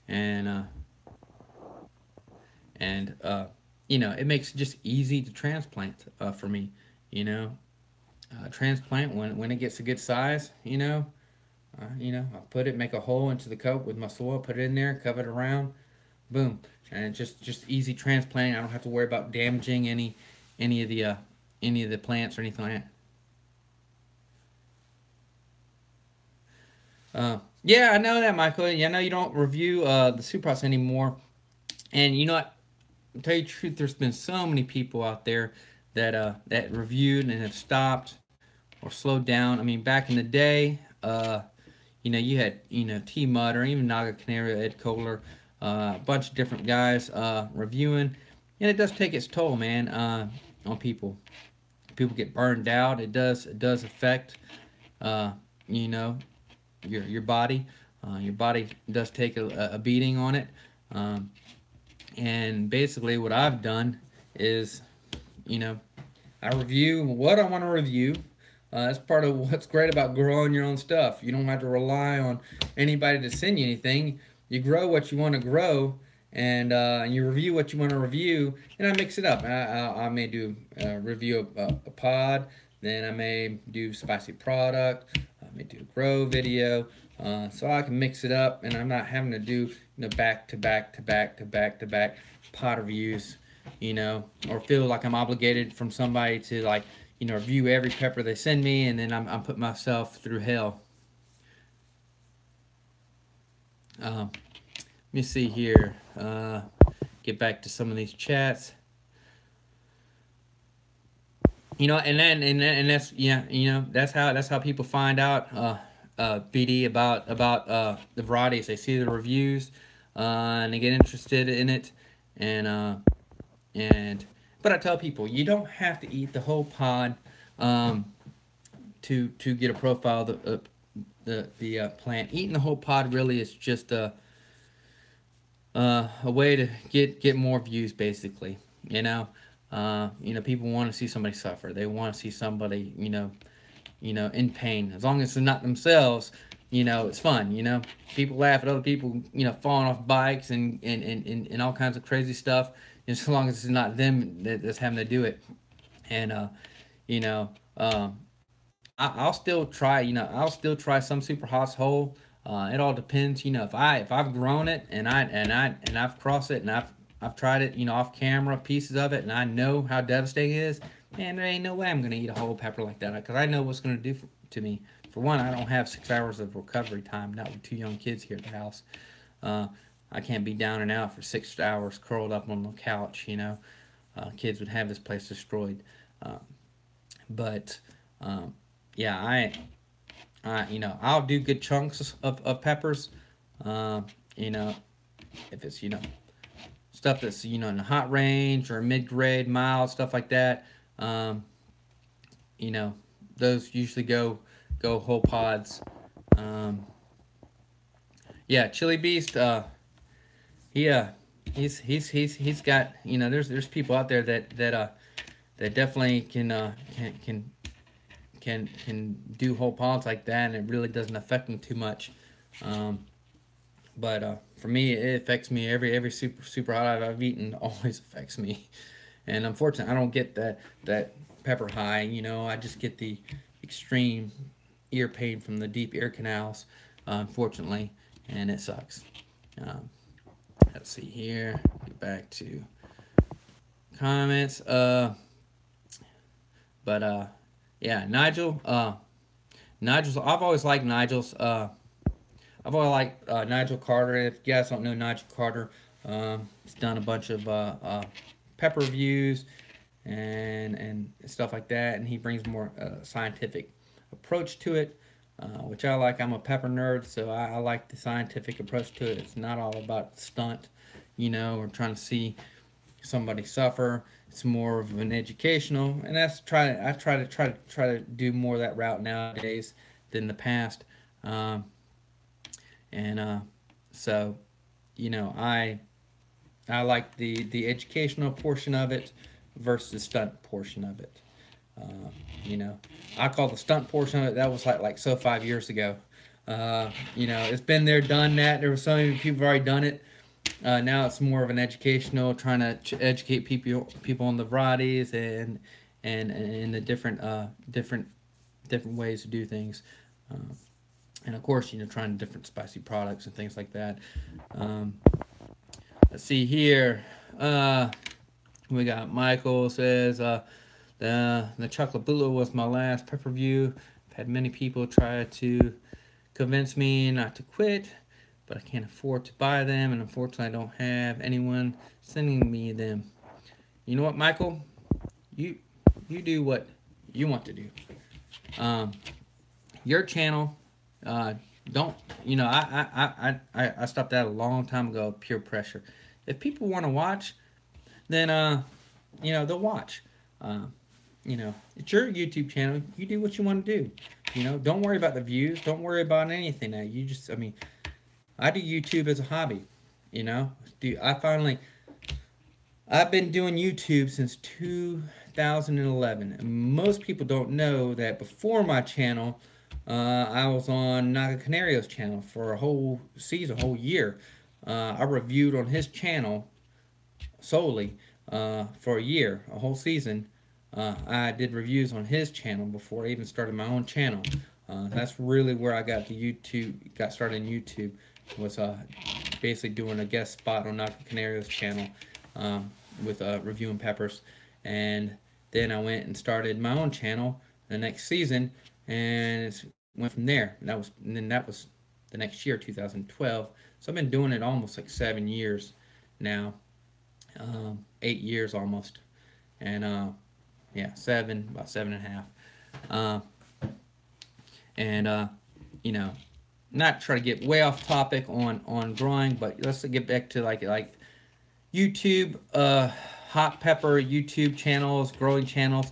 and and it makes it just easy to transplant for me. Transplant when it gets a good size. I make a hole into the coat with my soil, put it in there, cover it around, boom, and it's just easy transplanting. I don't have to worry about damaging any of the any of the plants or anything like that. Yeah, I know that, Michael. Yeah, I know you don't review the Supra's anymore, and you know what? To tell you the truth, there's been so many people out there that reviewed and have stopped or slowed down. I mean, back in the day, you had T Mud or even Naga Canario, Ed Kohler, a bunch of different guys reviewing, and it does take its toll, man, on people. People get burned out. It does affect uh, you know your body. Your body does take a beating on it. Um, And basically what I've done is, I review what I want to review. That's part of what's great about growing your own stuff. You don't have to rely on anybody to send you anything. You grow what you want to grow, and you review what you want to review, and I mix it up. I may do review a pod, then I may do spicy product, I may do a grow video, so I can mix it up, and I'm not having to do back to back to back to back to back pod reviews, or feel like I'm obligated from somebody to review every pepper they send me, and then I'm putting myself through hell. Let me see here. Get back to some of these chats. And that's that's how people find out BD about the varieties. They see the reviews, and they get interested in it, and but I tell people, you don't have to eat the whole pod to get a profile of the plant. Eating the whole pod really is just a way to get more views, basically. People want to see somebody suffer. They want to see somebody, in pain. As long as it's not themselves, it's fun. People laugh at other people, falling off bikes and all kinds of crazy stuff. As long as it's not them that's having to do it. And I'll still try. I'll still try some super hot hole. It all depends. If I've grown it and I've crossed it and I've tried it, off camera, pieces of it, and I know how devastating it is. Man, there ain't no way I'm gonna eat a whole pepper like that, because I know what's gonna do to me. For one, I don't have 6 hours of recovery time. Not with 2 young kids here at the house. I can't be down and out for 6 hours curled up on the couch. Kids would have this place destroyed. But yeah, I'll do good chunks of peppers. If it's stuff that's in the hot range or mid-grade, mild, stuff like that. Those usually go whole pods. Yeah, Chili Beast. He's got there's people out there that definitely can do whole pods like that, and it really doesn't affect them too much. But for me, it affects me. Every super hot I've eaten always affects me, and unfortunately, I don't get that pepper high. I just get the extreme ear pain from the deep ear canals, unfortunately, and it sucks. Let's see here. Get back to comments. Yeah, Nigel. Nigel's. I've always liked Nigel's. I've always liked Nigel Carter. If you guys don't know Nigel Carter, he's done a bunch of pepper reviews and stuff like that, and he brings more scientific approach to it, which I like. I'm a pepper nerd, so I like the scientific approach to it. It's not all about stunt, or trying to see somebody suffer. It's more of an educational, and I try to do more of that route nowadays than the past. So, I like the educational portion of it versus the stunt portion of it. I call the stunt portion of it, that was like so 5 years ago. It's been there, done that. There were so many people already done it. Now it's more of an educational, trying to educate people on the varieties and the different ways to do things. And of course, trying different spicy products and things like that. Let's see here. We got Michael says, the chocolate bula was my last pepper review. I've had many people try to convince me not to quit, but I can't afford to buy them, and unfortunately I don't have anyone sending me them. You know what, Michael? You do what you want to do. Your channel, don't, I stopped that a long time ago, pure pressure. If people want to watch, then, they'll watch. It's your YouTube channel. You do what you want to do. Don't worry about the views. Don't worry about anything now. I do YouTube as a hobby. I finally, I've been doing YouTube since 2011. Most people don't know that before my channel, I was on Naga Canario's channel for a whole season, a whole year. I reviewed on his channel solely for a year, a whole season. I did reviews on his channel before I even started my own channel. That's really where I got the YouTube, got started in YouTube, was basically doing a guest spot on Naga Canario's channel um, with reviewing peppers, and then I went and started my own channel the next season, and it went from there. And that was the next year, 2012. So I've been doing it almost like 7 years now, 8 years almost, and yeah, about 7.5. Uh, and you know, not try to get way off topic on growing, but let's get back to like YouTube, hot pepper YouTube channels, growing channels.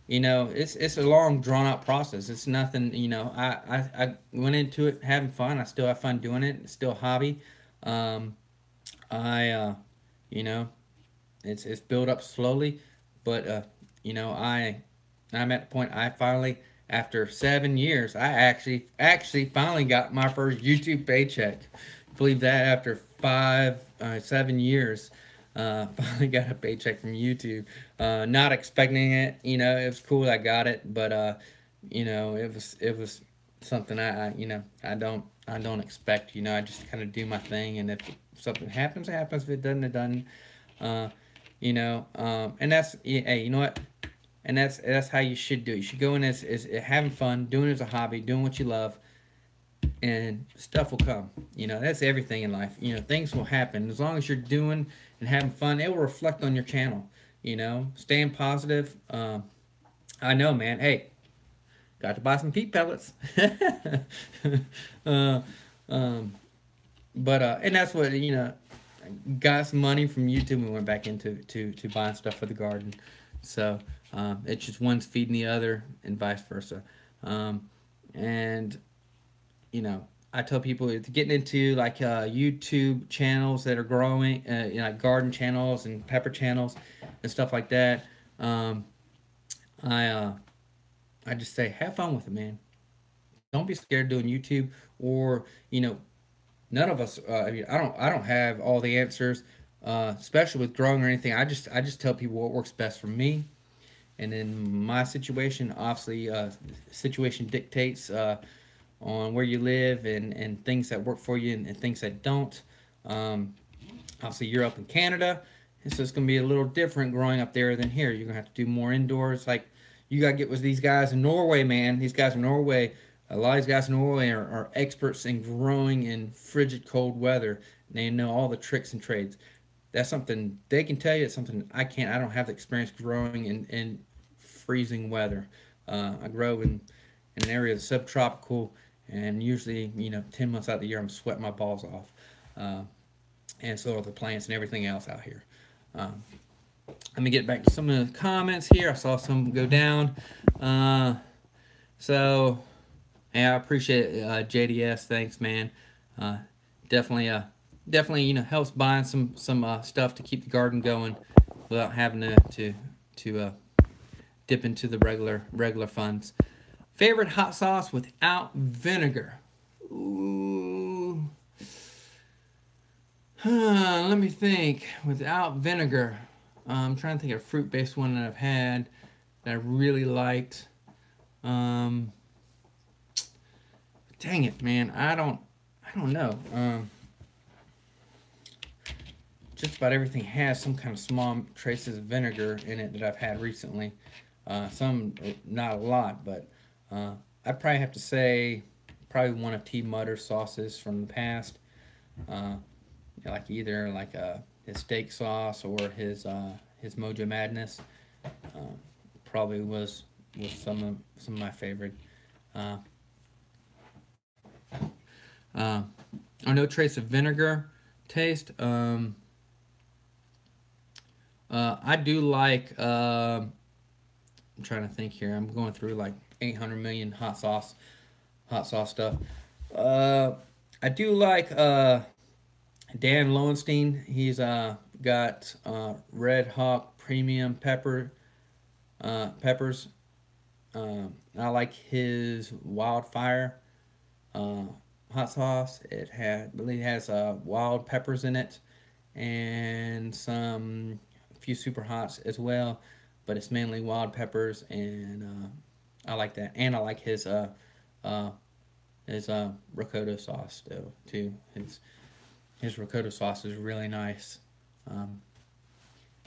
It's a long drawn out process. It's nothing. I went into it having fun. I still have fun doing it. It's still a hobby. Um, I you know it's built up slowly, but I'm at the point I finally, after 7 years, I actually finally got my first YouTube paycheck. Believe that, after 7 years, finally got a paycheck from YouTube. Not expecting it. It was cool I got it, but it was something I don't expect. I just kind of do my thing, and if something happens, it happens. If it doesn't, it doesn't. Uh, and that's, hey, you know what? And that's how you should do it. You should go in as having fun, doing it as a hobby, doing what you love, and stuff will come. That's everything in life. Things will happen as long as you're doing and having fun. It will reflect on your channel. Staying positive. I know, man. Hey, got to buy some peat pellets. uh, um, but and that's what got some money from YouTube and went back into to buying stuff for the garden. So it's just one's feeding the other, and vice versa. And I tell people, it's getting into like YouTube channels that are growing, like garden channels and pepper channels and stuff like that. Um, I I just say have fun with it, man. Don't be scared doing YouTube, or none of us. I mean, I don't have all the answers, especially with growing or anything. I just tell people what works best for me, and in my situation, obviously, situation dictates on where you live, and things that work for you, and things that don't. Um, Obviously, you're up in Canada, and so it's going to be a little different growing up there than here. You're going to have to do more indoors. Like, you got to get with these guys in Norway, man. These guys in Norway, a lot of these guys in Norway are experts in growing in frigid cold weather. They know all the tricks and trades. That's something they can tell you. It's something I can't. I don't have the experience growing in freezing weather. I grow in an area that's subtropical, and usually, 10 months out of the year, I'm sweating my balls off. Uh, and so are the plants and everything else out here. Um, Let me get back to some of the comments here. I saw some go down. Uh, so, yeah, I appreciate it, JDS. Thanks, man. Uh, definitely, definitely, helps buying some stuff to keep the garden going without having to dip into the regular funds. Favorite hot sauce without vinegar? Ooh. Let me think. Without vinegar, I'm trying to think of a fruit-based one that I've had that I really liked. Um, Dang it, man. I don't know. Just about everything has some kind of small traces of vinegar in it that I've had recently. Some, not a lot, but I'd probably have to say probably one of T. Mutter's sauces from the past. Uh, like either like his steak sauce or his Mojo Madness. Uh, Probably was some of my favorite. Uh, uh, no trace of vinegar taste. I do like. I'm trying to think here. I'm going through like 800 million hot sauce stuff. Uh, I do like Dan Lowenstein. He's got Red Hawk Premium peppers. I like his Wildfire uh, hot sauce. I believe it has wild peppers in it, and a few super hots as well. But it's mainly wild peppers, and I like that. And I like uh, his ricotta sauce though too. His ricotta sauce is really nice, um,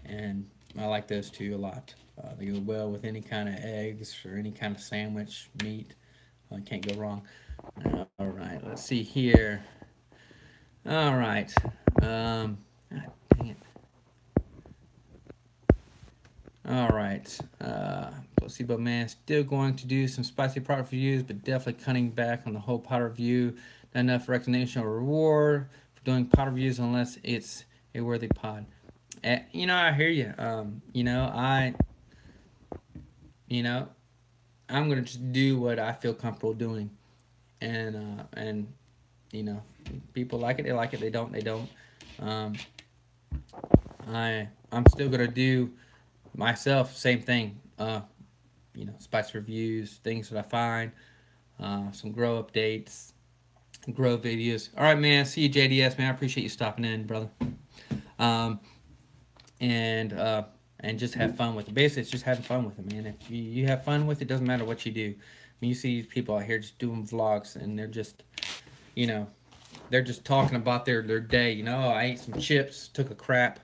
and I like those two a lot. They go well with any kind of eggs or any kind of sandwich meat. Can't go wrong. All right, let's see here. All right. God dang it. All right. Placebo Man still going to do some spicy product reviews, but definitely cutting back on the whole pot review. Not enough recognition or reward for doing pod reviews unless it's a worthy pod. I hear you. You know, I'm gonna just do what I feel comfortable doing, and people like it, they like it. They don't, they don't. Um, I'm still gonna do myself same thing. Spice reviews, things that I find, some grow updates, grow videos. All right, man. See you, JDS, man. I appreciate you stopping in, brother. Um, and uh, and just have fun with it. Basically, it's just having fun with it, man. If you have fun with it, doesn't matter what you do. I mean, you see these people out here just doing vlogs, and you know, they're just talking about their day. Oh, I ate some chips, took a crap.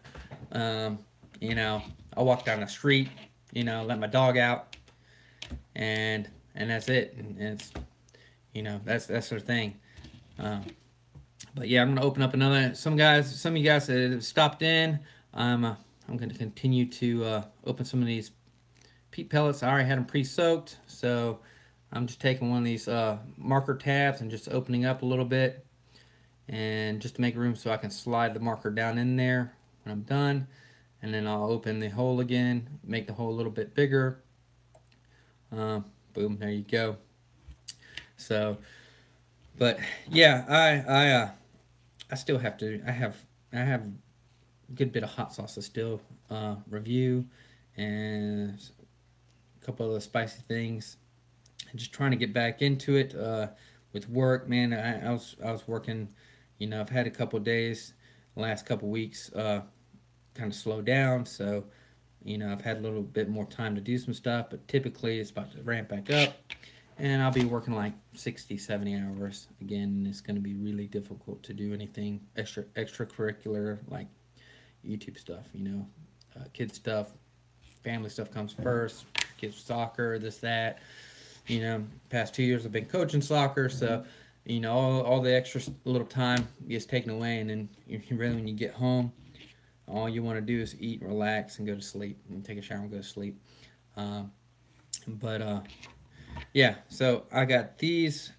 Um, I walked down the street. Let my dog out, and that's it. And it's that's their thing. Um, but yeah, I'm gonna open up another. Some of you guys that have stopped in. I'm gonna continue to open some of these peat pellets. I already had them pre-soaked, so I'm just taking one of these marker tabs and just opening up a little bit, and just to make room so I can slide the marker down in there when I'm done, and then I'll open the hole again, make the hole a little bit bigger. Boom, there you go. So, but yeah, I still have to. I have a good bit of hot sauce to still review, and a couple of the spicy things. And just trying to get back into it with work, man. I was working. I've had a couple of days, the last couple of weeks, kind of slow down. So, I've had a little bit more time to do some stuff, but typically it's about to ramp back up. And I'll be working like 60, 70 hours. Again, it's going to be really difficult to do anything extracurricular like YouTube stuff, kids stuff, family stuff comes first. Kids soccer, this, that. Past 2 years I've been coaching soccer, so all the extra little time gets taken away, and then really when you get home, all you want to do is eat, relax, and go to sleep, and take a shower and go to sleep. But yeah, so I got these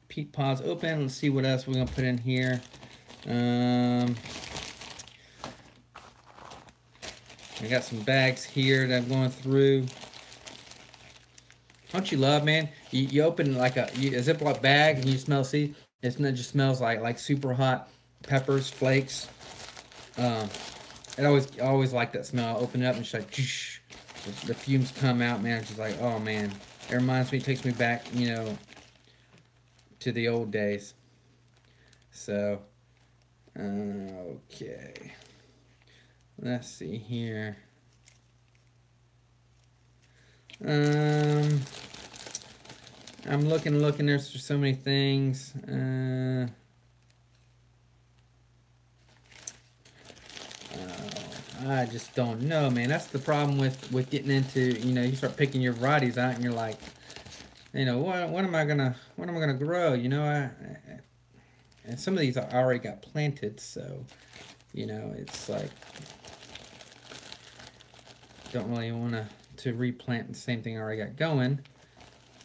peat pods open. Let's see what else we're gonna put in here. I got some bags here that I'm going through. Don't you love, man? You open like a Ziploc bag and you smell seed. It just smells like super hot peppers, flakes. I always like that smell. I open it up and it's like, the fumes come out, man. It's just like, oh man. It reminds me, it takes me back, to the old days. So, okay. Let's see here. I'm looking. There's just so many things. I just don't know, man. That's the problem with getting into, you start picking your varieties out, and you're like, what am I gonna grow? And some of these I already got planted, so, it's like, don't really want to replant the same thing I already got going.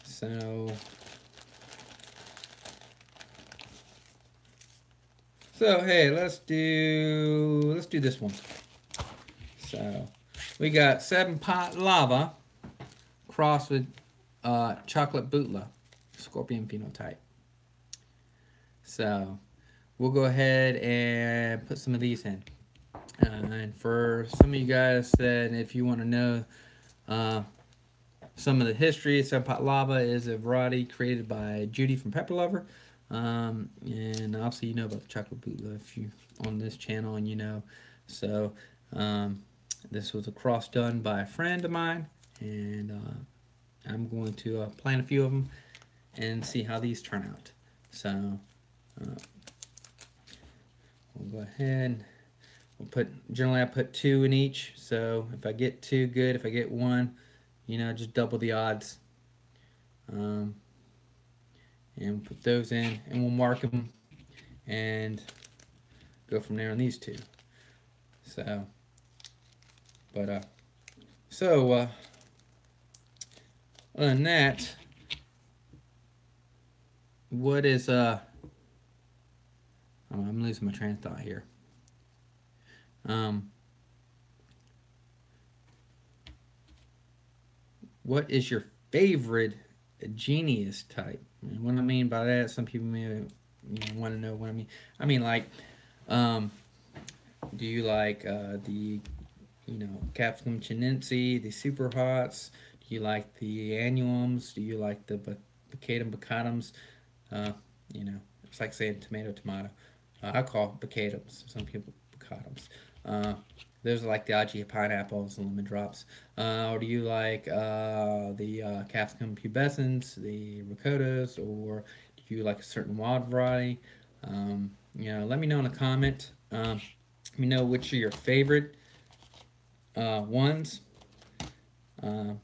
So hey, let's do this one. So we got 7-pot lava crossed with chocolate bootla, scorpion phenotype. So we'll go ahead and put some of these in. And for some of you guys that if you want to know uh, some of the history, Sun Pot Lava is a variety created by Judy from Pepper Lover. And obviously you know about the chocolate bootleg if you on this channel and you know. So um, this was a cross done by a friend of mine, and I'm going to plant a few of them and see how these turn out. So we'll go ahead. We'll put, generally I put 2 in each. So if I get 2, good. If I get 1, you know, just double the odds. And we'll put those in, and we'll mark them and go from there on these 2. So, but other than that, what is I'm losing my train of thought here. What is your favorite genius type? And what I mean by that, some people may want to know what I mean. I mean, like, do you like the Capsicum Chinense, the Super Hots? Do you like the Annuums? Do you like the Bacatum Bacatums? It's like saying tomato. I call Bacatums. Some people Bacatums. Those are like the Aji pineapples and lemon drops. Or do you like the Capsicum pubescens, the ricotas, or do you like a certain wild variety? Let me know in a comment. Let me know which are your favorite ones, and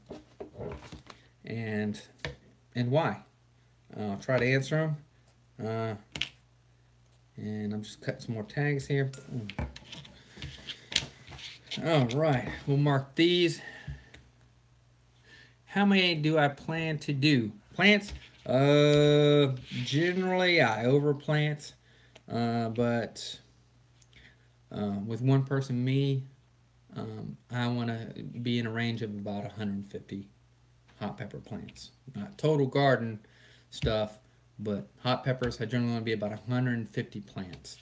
why. I'll try to answer them. And I'm just cutting some more tags here. All right, we'll mark these. How many do I plan to do? Plants? Generally I overplant, but with one person, me, I want to be in a range of about 150 hot pepper plants. Not total garden stuff, but hot peppers, I generally want to be about 150 plants.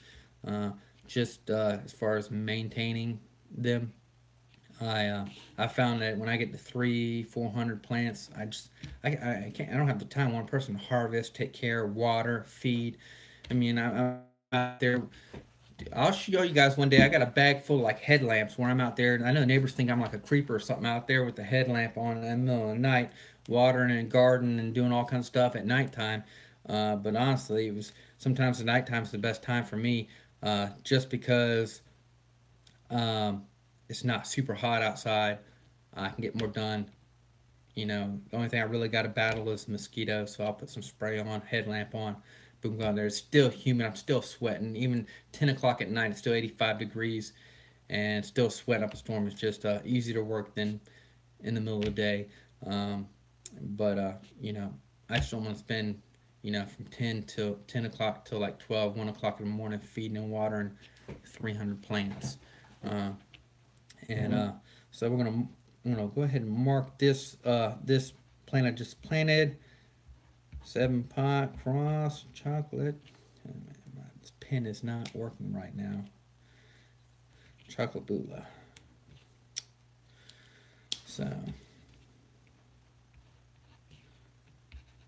Just as far as maintaining them, I found that when I get to 300-400 plants, I can't, I don't have the time. One person to harvest, take care, water, feed. I mean, I'm out there. I'll show you guys one day. I got a bag full of like headlamps where I'm out there. I know the neighbors think I'm like a creeper or something out there with the headlamp on in the middle of the night, watering and gardening and doing all kinds of stuff at nighttime. But honestly, it was sometimes the nighttime is the best time for me, just because um, it's not super hot outside. I can get more done. The only thing I really got to battle is mosquitoes, so I'll put some spray on, headlamp on, boom, go out there. It's still humid. I'm still sweating. Even 10 o'clock at night, it's still 85 degrees and still sweating up a storm. It's just easier to work than in the middle of the day. But I just don't want to spend, from 10 o'clock till like 12, 1 o'clock in the morning feeding and watering 300 plants. And so I'm gonna go ahead and mark this this plant I just planted. 7-pot cross chocolate. Oh, man, this pen is not working right now. Chocolate Bula. So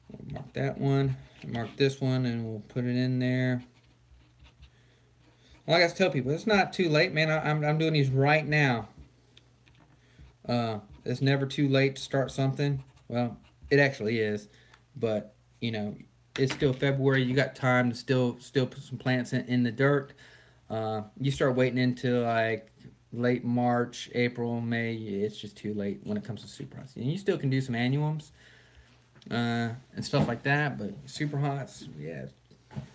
we'll mark that one. Mark this one, and we'll put it in there. Like I tell people, it's not too late, man. I'm doing these right now. It's never too late to start something. Well, it actually is, but it's still February. You got time to still put some plants in the dirt. You start waiting until like late March, April, May. It's just too late when it comes to super hots. And you still can do some annuums and stuff like that, but super hots, yeah,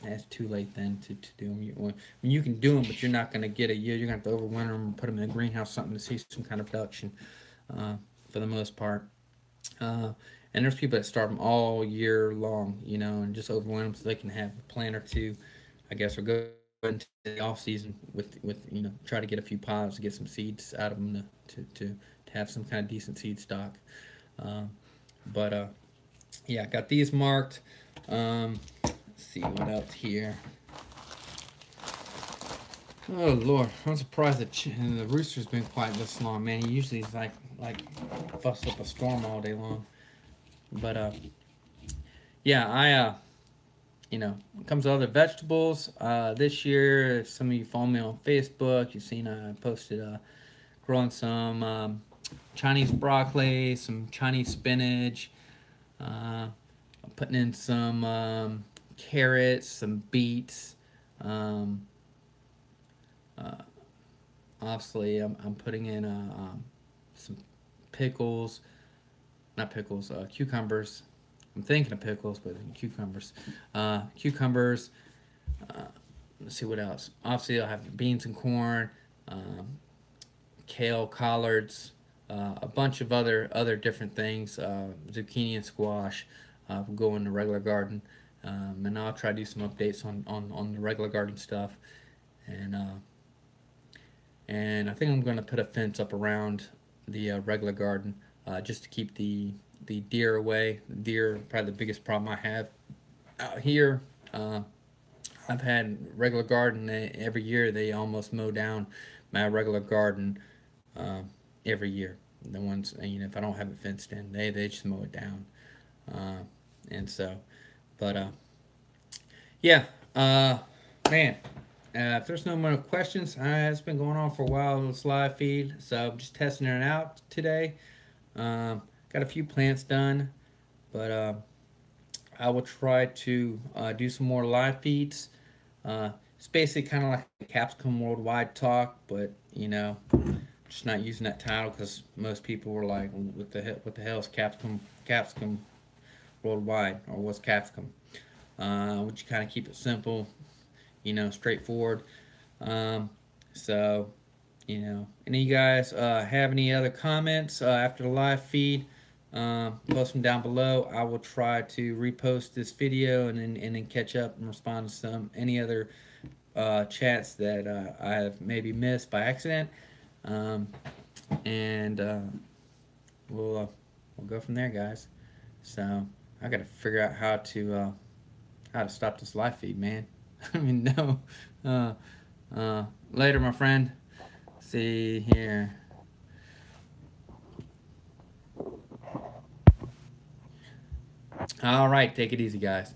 it's too late then to do them. You can do them, but you're not going to get a yield. You're going to have to overwinter them and put them in a greenhouse, something to see some kind of production for the most part. And there's people that start them all year long, and just overwinter them so they can have a plant or two, I guess, or go into the off season with try to get a few pods to get some seeds out of them to have some kind of decent seed stock. But yeah, I got these marked. Let's see what else here. Oh Lord, I'm surprised that the rooster's been quiet this long, man. He usually is like fuss up a storm all day long. But yeah, when it comes to other vegetables, this year, if some of you follow me on Facebook, you've seen I posted growing some Chinese broccoli, some Chinese spinach, I'm putting in some carrots, some beets. Um, uh, Obviously, I'm putting in some pickles, not pickles, cucumbers. I'm thinking of pickles, but cucumbers. Cucumbers. Uh, let's see what else. Obviously, I'll have beans and corn, um, kale, collards, a bunch of other different things. Zucchini and squash will go in the regular garden, and I'll try to do some updates on the regular garden stuff. And and I think I'm going to put a fence up around the regular garden just to keep the deer away. Deer are probably the biggest problem I have out here. Uh, I've had regular garden every year. They almost mow down my regular garden uh, every year. The ones if I don't have it fenced in, they just mow it down. Uh, and so, but yeah, man. If there's no more questions, it's been going on for a while. This live feed, so I'm just testing it out today. Got a few plants done, but I will try to do some more live feeds. It's basically kind of like a Capsicum Worldwide talk, but just not using that title because most people were like, "What the hell is Capsicum Worldwide, or what's Capsicum?" Would you kind of keep it simple, straightforward. Um, so, any of you guys have any other comments after the live feed? Post them down below. I will try to repost this video and then catch up and respond to any other chats that I have maybe missed by accident. Um, and we'll go from there, guys. So I got to figure out how to stop this live feed, man. I mean, no. Later, my friend. See here. All right, take it easy, guys.